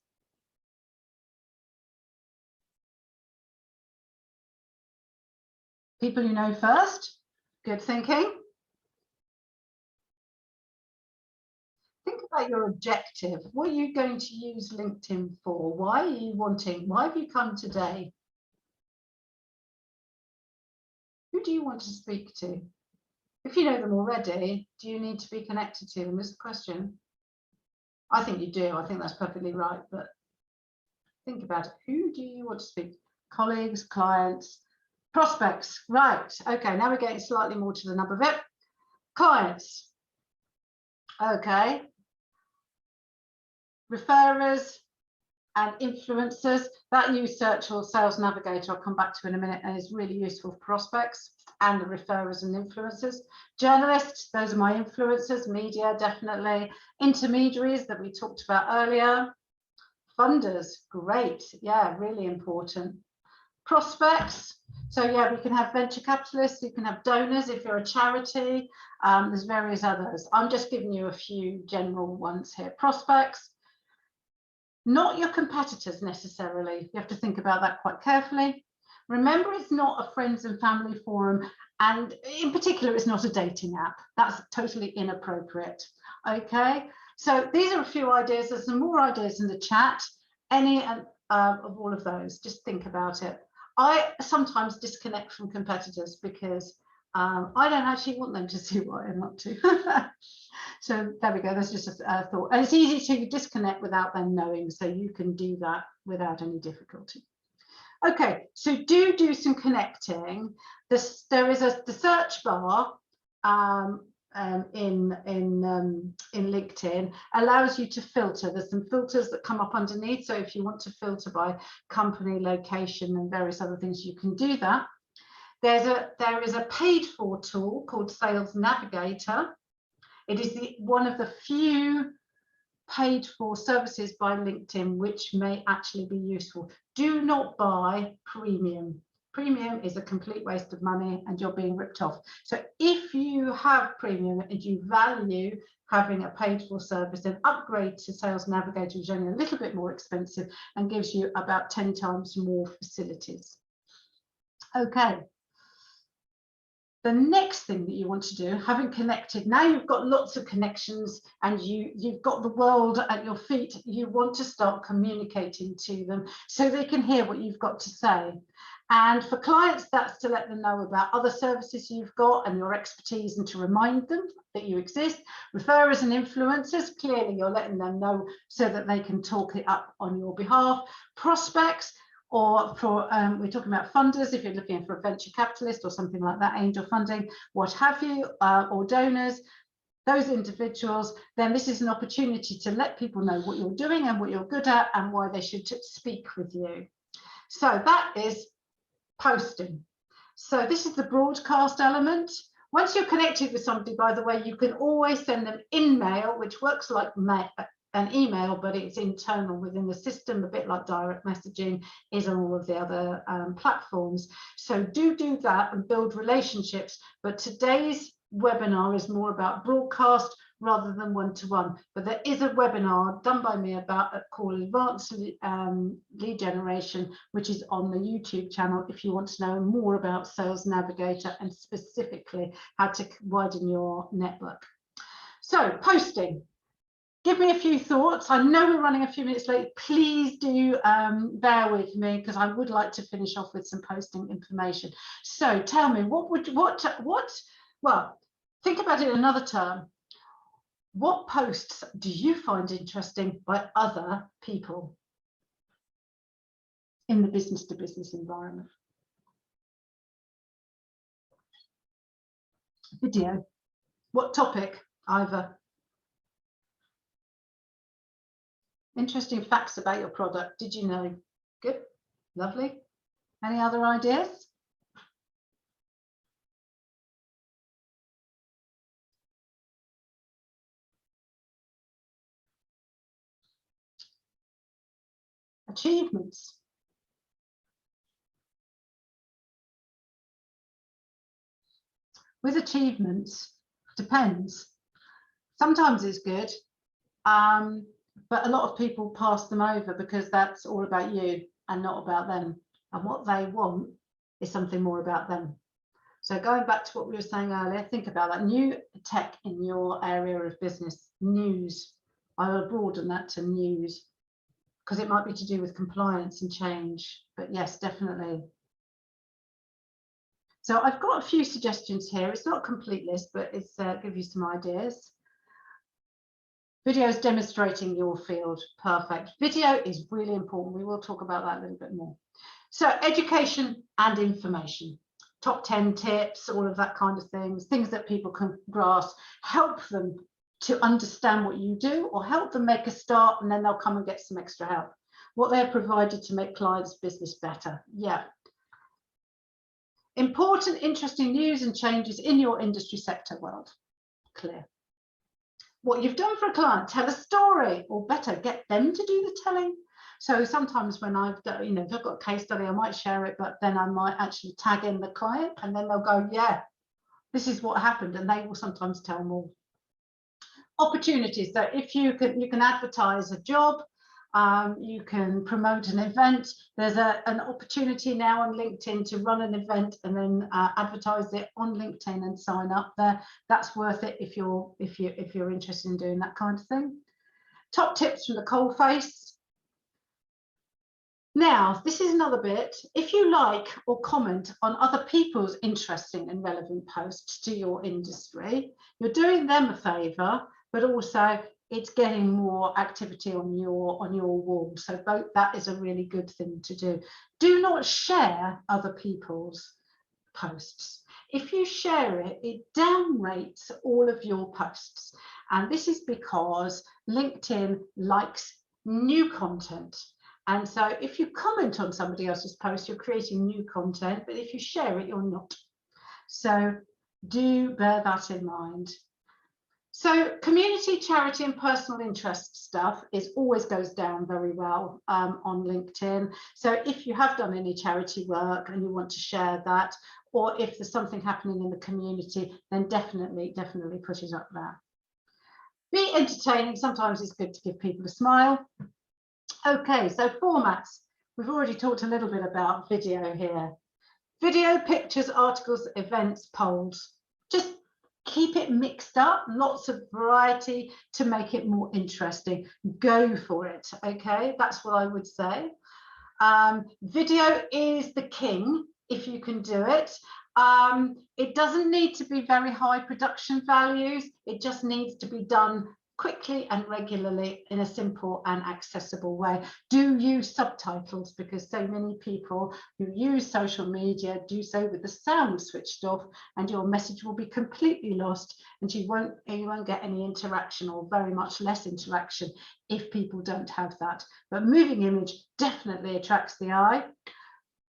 People you know first. Good thinking. Think about your objective. What are you going to use LinkedIn for? Why are you wanting? Why have you come today? Who do you want to speak to? If you know them already, do you need to be connected to them? Is the question. I think you do. I think that's perfectly right. But think about it. Who do you want to speak to? Colleagues, clients, prospects. Right. Okay. Now we're getting slightly more to the nub of it. Clients. Okay. Referrers and influencers. That new search or sales navigator I'll come back to in a minute, and is really useful for prospects and the referrers and influencers. Journalists, those are my influencers. Media, definitely. Intermediaries that we talked about earlier. Funders, great, yeah, really important. Prospects, so yeah, we can have venture capitalists, you can have donors if you're a charity. There's various others. I'm just giving you a few general ones here. Prospects, not your competitors necessarily. You have to think about that quite carefully. Remember, it's not a friends and family forum, and in particular, it's not a dating app. That's totally inappropriate. Okay, so these are a few ideas. There's some more ideas in the chat. Any of all of those, just think about it. I sometimes disconnect from competitors because I don't actually want them to see what I'm up to. So there we go, that's just a thought. And it's easy to disconnect without them knowing, so you can do that without any difficulty. Okay, so do some connecting. There is the search bar in LinkedIn allows you to filter. There's some filters that come up underneath. So if you want to filter by company, location, and various other things, you can do that. There is a paid for tool called Sales Navigator. It is one of the few paid for services by LinkedIn which may actually be useful. Do not buy premium. Premium is a complete waste of money and you're being ripped off. So if you have premium and you value having a paid for service, then upgrade to Sales Navigator, which is only a little bit more expensive and gives you about 10 times more facilities. Okay. The next thing that you want to do, having connected, now you've got lots of connections and you've got the world at your feet, you want to start communicating to them so they can hear what you've got to say. And for clients, that's to let them know about other services you've got and your expertise and to remind them that you exist. Referrers and influencers, clearly you're letting them know so that they can talk it up on your behalf. Prospects, or for we're talking about funders, if you're looking for a venture capitalist or something like that, angel funding, what have you, or donors, those individuals, then this is an opportunity to let people know what you're doing and what you're good at and why they should speak with you. So that is posting. So this is the broadcast element. Once you're connected with somebody, by the way, you can always send them in-mail, which works like an email, but it's internal within the system, a bit like direct messaging is on all of the other platforms. So do that and build relationships. But today's webinar is more about broadcast rather than one-to-one. But there is a webinar done by me called Advanced Lead Generation, which is on the YouTube channel if you want to know more about Sales Navigator and specifically how to widen your network. So posting. Give me a few thoughts. I know we're running a few minutes late. Please do bear with me because I would like to finish off with some posting information. So tell me, well, think about it in another term. What posts do you find interesting by other people in the business-to-business environment? Video. What topic? Either. Interesting facts about your product. Did you know? Good. Lovely. Any other ideas? Achievements. With achievements, depends. Sometimes it's good, but a lot of people pass them over because that's all about you and not about them. And what they want is something more about them. So going back to what we were saying earlier, think about that. New tech in your area of business, news. I will broaden that to news because it might be to do with compliance and change. But yes, definitely. So I've got a few suggestions here. It's not a complete list, but it's give you some ideas. Videos demonstrating your field. Perfect. Video is really important. We will talk about that a little bit more. So education and information. Top 10 tips, all of that kind of things that people can grasp, help them to understand what you do or help them make a start and then they'll come and get some extra help. What they're provided to make clients' business better. Yeah. Important, interesting news and changes in your industry sector world. Clear. What you've done for a client, tell a story, or better, get them to do the telling. So sometimes when I've done, if I've got a case study, I might share it, but then I might actually tag in the client and then they'll go, yeah, this is what happened. And they will sometimes tell more. Opportunities. So if you can advertise a job, you can promote an event. There's an opportunity now on LinkedIn to run an event and then advertise it on LinkedIn and sign up there. That's worth it if you're interested in doing that kind of thing. Top tips from the coalface. Now, this is another bit. If you like or comment on other people's interesting and relevant posts to your industry, you're doing them a favour, but also it's getting more activity on your wall. So both that is a really good thing to do. Do not share other people's posts. if you share it, it down rates all of your posts. And this is because LinkedIn likes new content. And so if you comment on somebody else's post, you're creating new content, but if you share it, you're not. So do bear that in mind. So community, charity and personal interest stuff always goes down very well on LinkedIn. So if you have done any charity work and you want to share that, or if there's something happening in the community, then definitely put it up there. Be entertaining. Sometimes it's good to give people a smile. Okay, so formats. We've already talked a little bit about video here. Video, pictures, articles, events, polls. Just keep it mixed up, lots of variety to make it more interesting. Go for it, okay? That's what I would say. Video is the king if you can do it. It doesn't need to be very high production values. It just needs to be done quickly and regularly in a simple and accessible way. Do use subtitles, because so many people who use social media do so with the sound switched off, and your message will be completely lost, and you won't get any interaction, or very much less interaction, if people don't have that. But moving image definitely attracts the eye.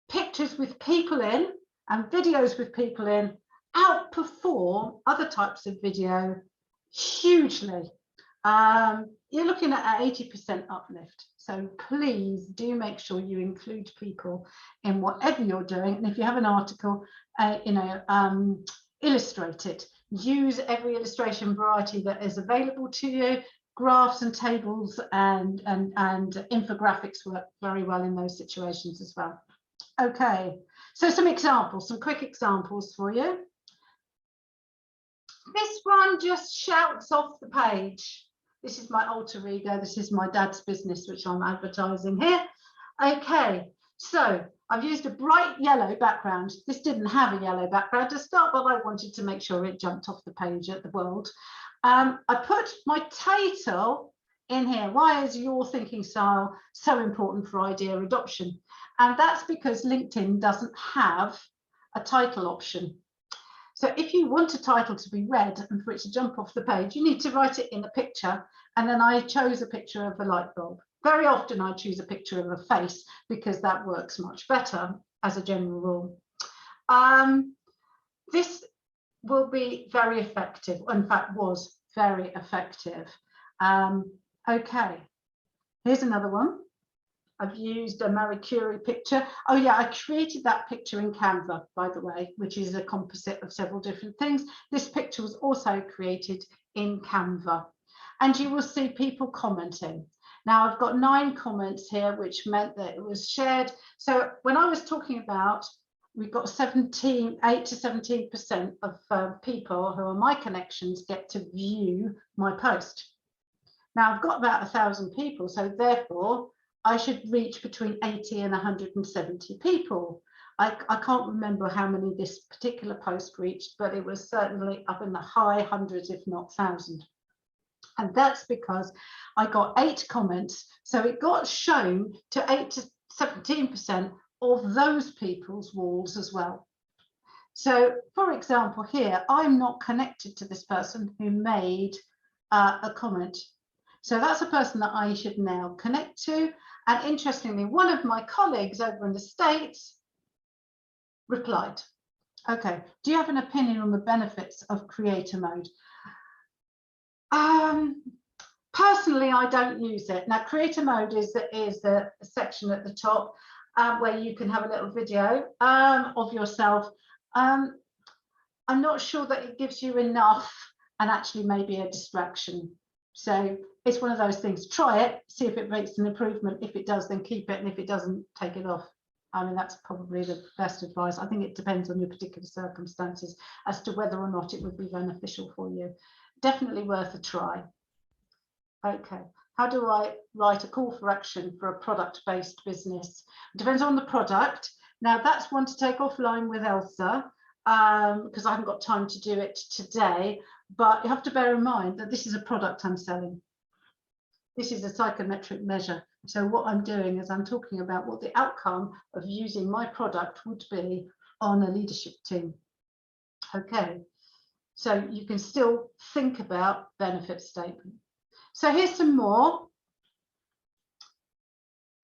Pictures with people in and videos with people in outperform other types of video hugely. You're looking at an 80% uplift. So please do make sure you include people in whatever you're doing. And if you have an article, illustrate it. Use every illustration variety that is available to you. Graphs and tables and infographics work very well in those situations as well. Okay, so some examples, some quick examples for you. This one just shouts off the page. This is my alter ego. This is my dad's business, which I'm advertising here. Okay, so I've used a bright yellow background. This didn't have a yellow background to start, but I wanted to make sure it jumped off the page at the world. I put my title in here. Why is your thinking style so important for idea adoption? And that's because LinkedIn doesn't have a title option. So if you want a title to be read and for it to jump off the page, you need to write it in a picture. And then I chose a picture of a light bulb. Very often I choose a picture of a face because that works much better as a general rule. This will be very effective. In fact, was very effective. Okay, here's another one. I've used a Marie Curie picture. Oh yeah, I created that picture in Canva, by the way, which is a composite of several different things. This picture was also created in Canva. And you will see people commenting. Now I've got 9 comments here, which meant that it was shared. So when I was talking about, we've got 8 to 17% of people who are my connections get to view my post. Now I've got about 1,000 people, so therefore I should reach between 80 and 170 people. I can't remember how many this particular post reached, but it was certainly up in the high hundreds, if not 1,000. And that's because I got 8 comments. So it got shown to 8 to 17% of those people's walls as well. So for example, here, I'm not connected to this person who made a comment. So that's a person that I should now connect to. And interestingly, one of my colleagues over in the States replied. Okay, do you have an opinion on the benefits of creator mode? Personally, I don't use it. Now, creator mode is the section at the top where you can have a little video of yourself. I'm not sure that it gives you enough and actually maybe a distraction. So it's one of those things. Try it, see if it makes an improvement. If it does, then keep it. And if it doesn't, take it off. I mean, that's probably the best advice. I think it depends on your particular circumstances as to whether or not it would be beneficial for you. Definitely worth a try. Okay, how do I write a call for action for a product-based business? It depends on the product. Now that's one to take offline with Elsa because I haven't got time to do it today, but you have to bear in mind that this is a product I'm selling. This is a psychometric measure. So what I'm doing is I'm talking about what the outcome of using my product would be on a leadership team. Okay, so you can still think about benefit statement. So here's some more.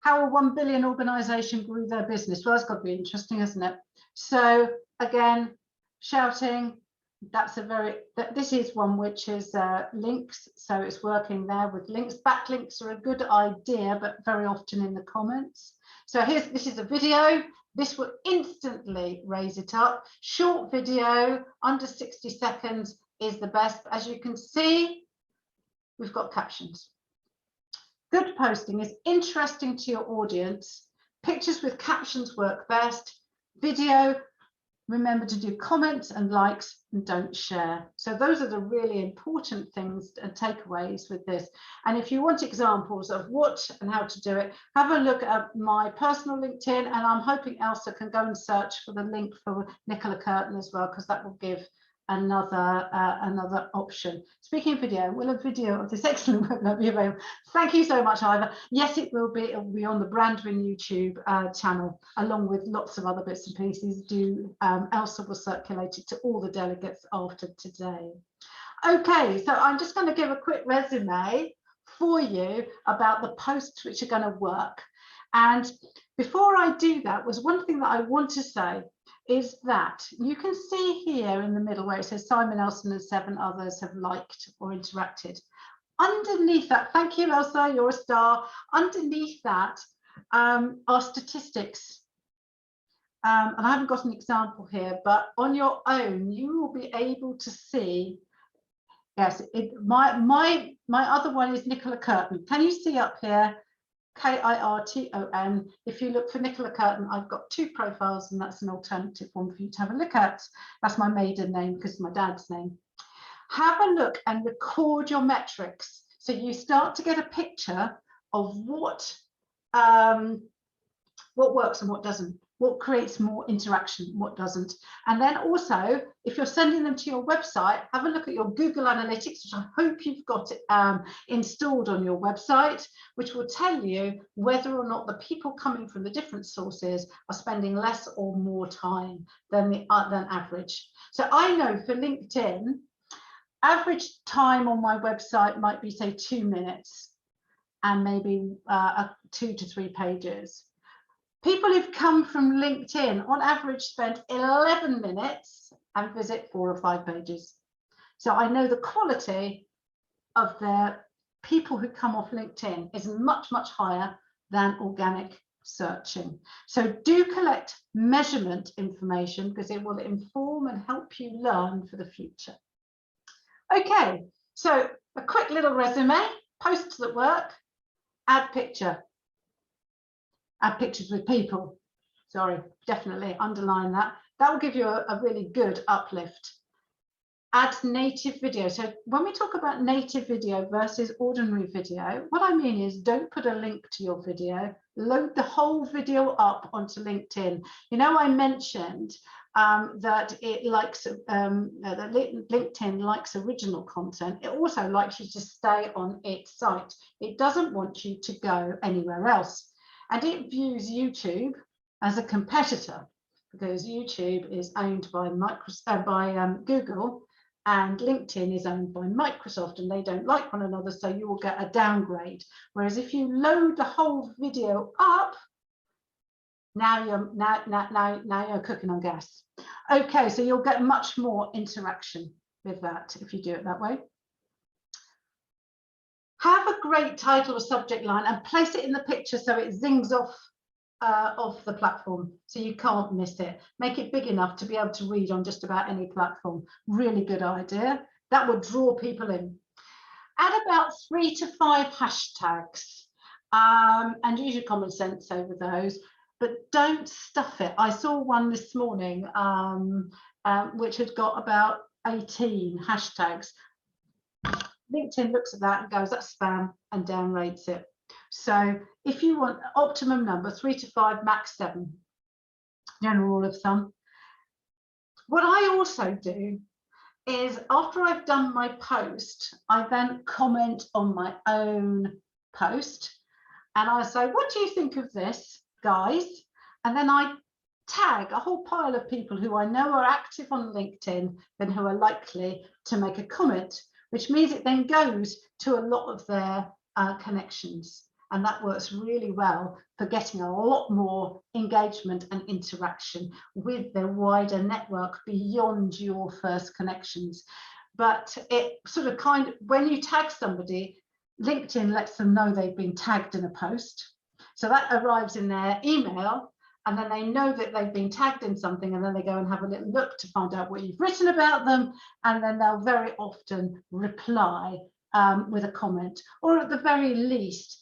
How a 1 billion organization grew their business. Well, that's got to be interesting, isn't it? So again, shouting, this is one which is links. So it's working there with links. Backlinks are a good idea, but very often in the comments. So this is a video. This will instantly raise it up. Short video, under 60 seconds is the best. As you can see, we've got captions. Good posting is interesting to your audience. Pictures with captions work best. Video, remember to do comments and likes and don't share. So those are the really important things and takeaways with this. And if you want examples of what and how to do it, have a look at my personal LinkedIn, and I'm hoping Elsa can go and search for the link for Nicola Curtin as well, because that will give another option. Speaking of video, will a video of this excellent webinar be available? Thank you so much, Ivor. Yes, it will be. It will be on the Brandwin YouTube channel, along with lots of other bits and pieces. Elsa will circulate it to all the delegates after today. Okay, so I'm just going to give a quick resume for you about the posts which are going to work. And before I do that, was one thing that I want to say is that you can see here in the middle where it says Simon Elson and 7 others have liked or interacted. Underneath that, thank you, Elsa, you're a star. Underneath that are statistics. And I haven't got an example here, but on your own, you will be able to see. Yes, my other one is Nicola Curtin. Can you see up here? Kirton. If you look for Nicola Curtin, I've got 2 profiles, and that's an alternative one for you to have a look at. That's my maiden name because it's my dad's name. Have a look and record your metrics, so you start to get a picture of what works and what doesn't, what creates more interaction, what doesn't. And then also, if you're sending them to your website, have a look at your Google Analytics, which I hope you've got installed on your website, which will tell you whether or not the people coming from the different sources are spending less or more time than average. So I know for LinkedIn, average time on my website might be, say, 2 minutes, and maybe 2 to 3 pages. People who've come from LinkedIn on average spend 11 minutes and visit 4 or 5 pages. So I know the quality of the people who come off LinkedIn is much, much higher than organic searching. So do collect measurement information, because it will inform and help you learn for the future. Okay, so a quick little resume, posts that work, add picture. Add pictures with people. Sorry, definitely underline that. That will give you a really good uplift. Add native video. So when we talk about native video versus ordinary video, what I mean is don't put a link to your video, load the whole video up onto LinkedIn. You know, I mentioned that it likes that LinkedIn likes original content. It also likes you to stay on its site. It doesn't want you to go anywhere else. And it views YouTube as a competitor, because YouTube is owned by Google, and LinkedIn is owned by Microsoft, and they don't like one another, so you will get a downgrade. Whereas if you load the whole video up, now you're cooking on gas. Okay, so you'll get much more interaction with that if you do it that way. Have a great title or subject line and place it in the picture so it zings off the platform, so you can't miss it. Make it big enough to be able to read on just about any platform. Really good idea. That will draw people in. Add about 3 to 5 hashtags and use your common sense over those, but don't stuff it. I saw one this morning which had got about 18 hashtags. LinkedIn looks at that and goes, that's spam, and downrates it. So if you want optimum number, 3 to 5, max 7, general rule of thumb. What I also do is, after I've done my post, I then comment on my own post, and I say, what do you think of this, guys? And then I tag a whole pile of people who I know are active on LinkedIn and who are likely to make a comment, which means it then goes to a lot of their connections. And that works really well for getting a lot more engagement and interaction with the wider network beyond your first connections. But it sort of when you tag somebody, LinkedIn lets them know they've been tagged in a post. So that arrives in their email, and then they know that they've been tagged in something, and then they go and have a little look to find out what you've written about them, and then they'll very often reply with a comment, or at the very least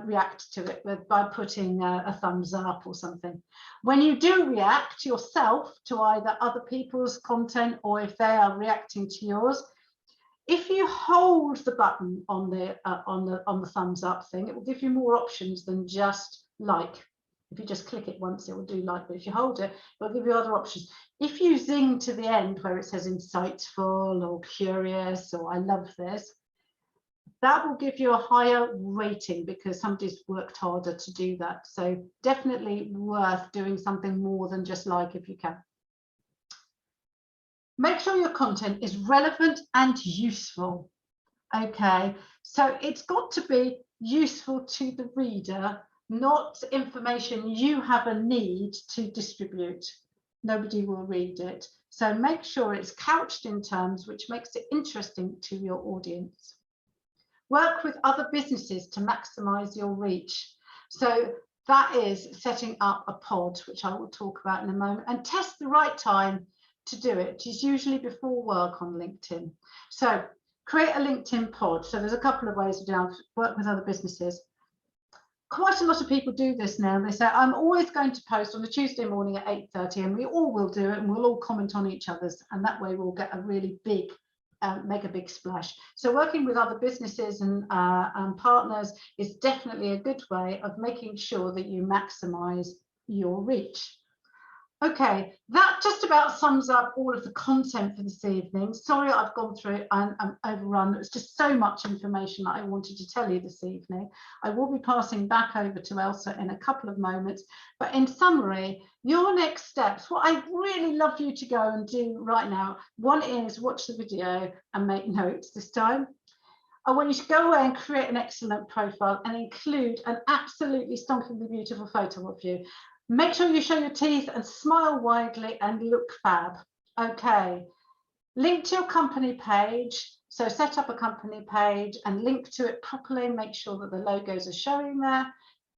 react to it by putting a thumbs up or something. When you do react yourself to either other people's content or if they are reacting to yours, if you hold the button on the thumbs up thing, it will give you more options than just like. If you just click it once, it will do like, but if you hold it, it will give you other options. If you zing to the end where it says insightful or curious or I love this, that will give you a higher rating because somebody's worked harder to do that. So definitely worth doing something more than just like if you can. Make sure your content is relevant and useful. Okay, so it's got to be useful to the reader, not information you have a need to distribute. Nobody will read it. So make sure it's couched in terms which makes it interesting to your audience. Work with other businesses to maximize your reach. So that is setting up a pod, which I will talk about in a moment, and test the right time to do it, which is usually before work on LinkedIn. So create a LinkedIn pod. So there's a couple of ways of doing it. Work with other businesses. Quite a lot of people do this now. They say, I'm always going to post on a Tuesday morning at 8:30, and we all will do it, and we'll all comment on each other's, and that way we'll get a really big make a big splash. So working with other businesses and partners is definitely a good way of making sure that you maximize your reach. Okay, that just about sums up all of the content for this evening. Sorry, I've gone through and I'm overrun. It's just so much information that I wanted to tell you this evening. I will be passing back over to Elsa in a couple of moments. But in summary, your next steps, what I'd really love you to go and do right now, one is watch the video and make notes this time. I want you to go away and create an excellent profile and include an absolutely stonkingly beautiful photo of you. Make sure you show your teeth and smile widely and look fab. Okay, link to your company page. So set up a company page and link to it properly. Make sure that the logos are showing there.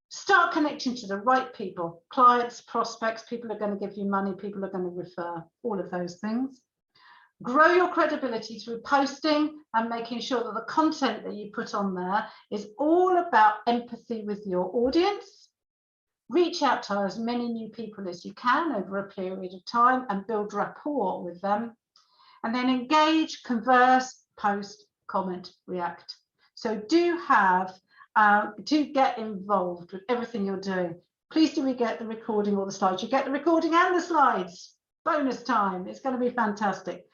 Start connecting to the right people, clients, prospects, people are going to give you money, people are going to refer, all of those things. Grow your credibility through posting and making sure that the content that you put on there is all about empathy with your audience. Reach out to as many new people as you can over a period of time and build rapport with them. And then engage, converse, post, comment, react. So do get involved with everything you're doing. Please do we get the recording or the slides? You get the recording and the slides. Bonus time. It's going to be fantastic.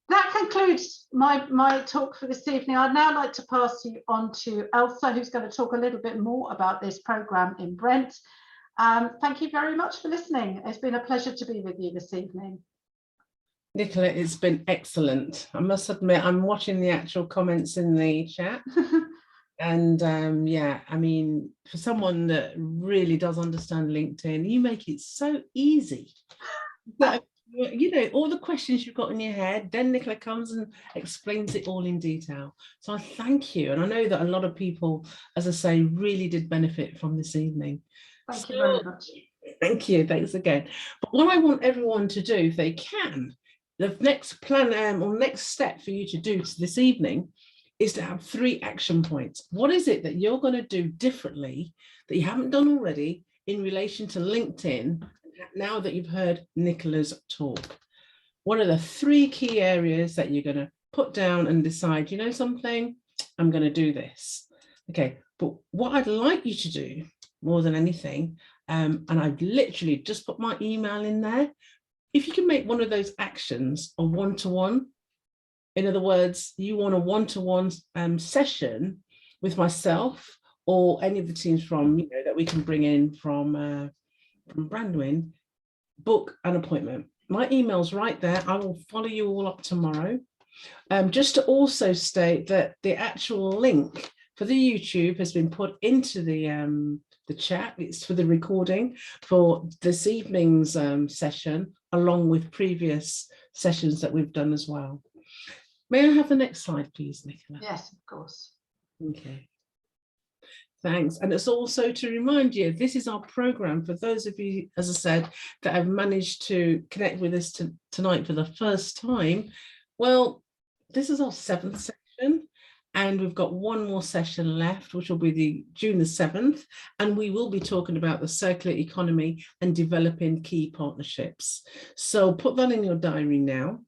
That concludes my talk for this evening. I'd now like to pass you on to Elsa, who's going to talk a little bit more about this programme in Brent. Thank you very much for listening. It's been a pleasure to be with you this evening. Nicola, it's been excellent. I must admit, I'm watching the actual comments in the chat. And yeah, I mean, for someone that really does understand LinkedIn, you make it so easy. That, you know, all the questions you've got in your head, then Nicola comes and explains it all in detail. So I thank you. And I know that a lot of people, as I say, really did benefit from this evening. Thank you very much. Thank you. Thanks again. But what I want everyone to do, if they can, the next plan or next step for you to do this evening is to have 3 action points. What is it that you're going to do differently that you haven't done already in relation to LinkedIn now that you've heard Nicola's talk? What are the 3 key areas that you're going to put down and decide, you know something, I'm going to do this? Okay, but what I'd like you to do more than anything, and I've literally just put my email in there, if you can make one of those actions a one-to-one, in other words, you want a one-to-one session with myself or any of the teams from, you know, that we can bring in from Brandwin, book an appointment. My email's right there. I will follow you all up tomorrow. Just to also state that the actual link for the YouTube has been put into the chat. It's for the recording for this evening's session, along with previous sessions that we've done as well. May I have the next slide, please, Nicola? Yes, of course. Okay. Thanks. And it's also to remind you, this is our program for those of you, as I said, that have managed to connect with us tonight for the first time. Well, this is our 7th session, and we've got one more session left, which will be June the 7th, and we will be talking about the circular economy and developing key partnerships. So put that in your diary now,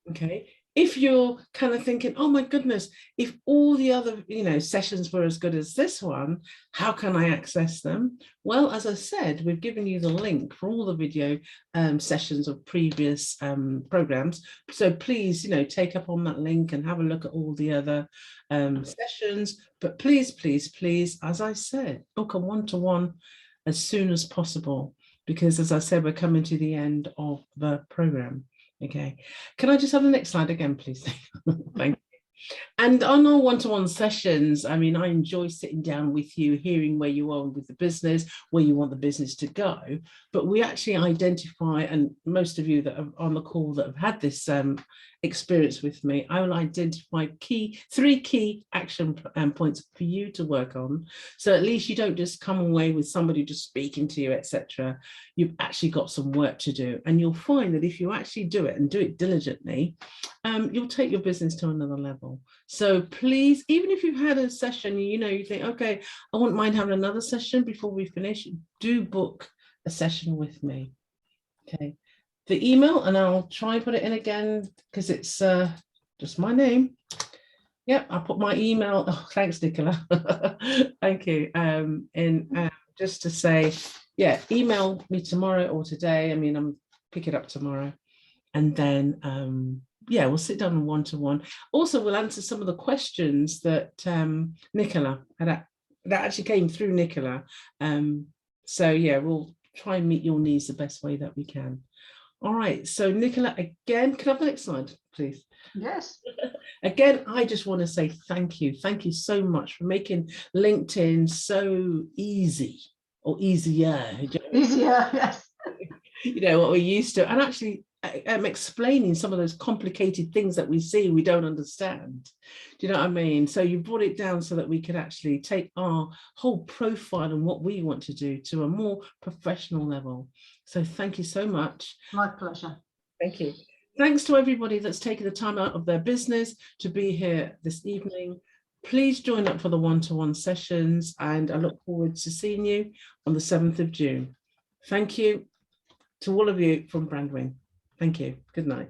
okay? If you're kind of thinking, oh my goodness, if all the other, sessions were as good as this one, how can I access them? Well, as I said, we've given you the link for all the video sessions of previous programs. So please, take up on that link and have a look at all the other sessions. But please, please, please, as I said, book a one-to-one as soon as possible, because as I said, we're coming to the end of the program. Okay, can I just have the next slide again, please? Thank you. And on our one-to-one sessions, I mean, I enjoy sitting down with you, hearing where you are with the business, where you want the business to go. But we actually identify, and most of you that are on the call that have had this experience with me, I will identify three key action points for you to work on. So at least you don't just come away with somebody just speaking to you, etc. You've actually got some work to do. And you'll find that if you actually do it and do it diligently, you'll take your business to another level. So please, even if you've had a session, you think, okay, I wouldn't mind having another session before we finish, do book a session with me. Okay, the email, and I'll try and put it in again because it's just my name. Yep, I'll put my email. Oh, thanks, Nicola. Thank you. Just to say, yeah, email me tomorrow or today. I mean, I'm pick it up tomorrow. And then, yeah, we'll sit down one-to-one. Also, we'll answer some of the questions that Nicola that actually came through Nicola. So yeah, we'll try and meet your needs the best way that we can. All right, so Nicola, again, can I have the next slide, please? Yes. Again, I just want to say thank you. Thank you so much for making LinkedIn so easy, or easier. Easier, yes. What we're used to, and actually explaining some of those complicated things that we see we don't understand. Do you know what I mean? So you brought it down so that we could actually take our whole profile and what we want to do to a more professional level. So thank you so much. My pleasure. Thank you. Thanks to everybody that's taken the time out of their business to be here this evening. Please join up for the one-to-one sessions, and I look forward to seeing you on the 7th of June. Thank you to all of you from Brandwin. Thank you. Good night.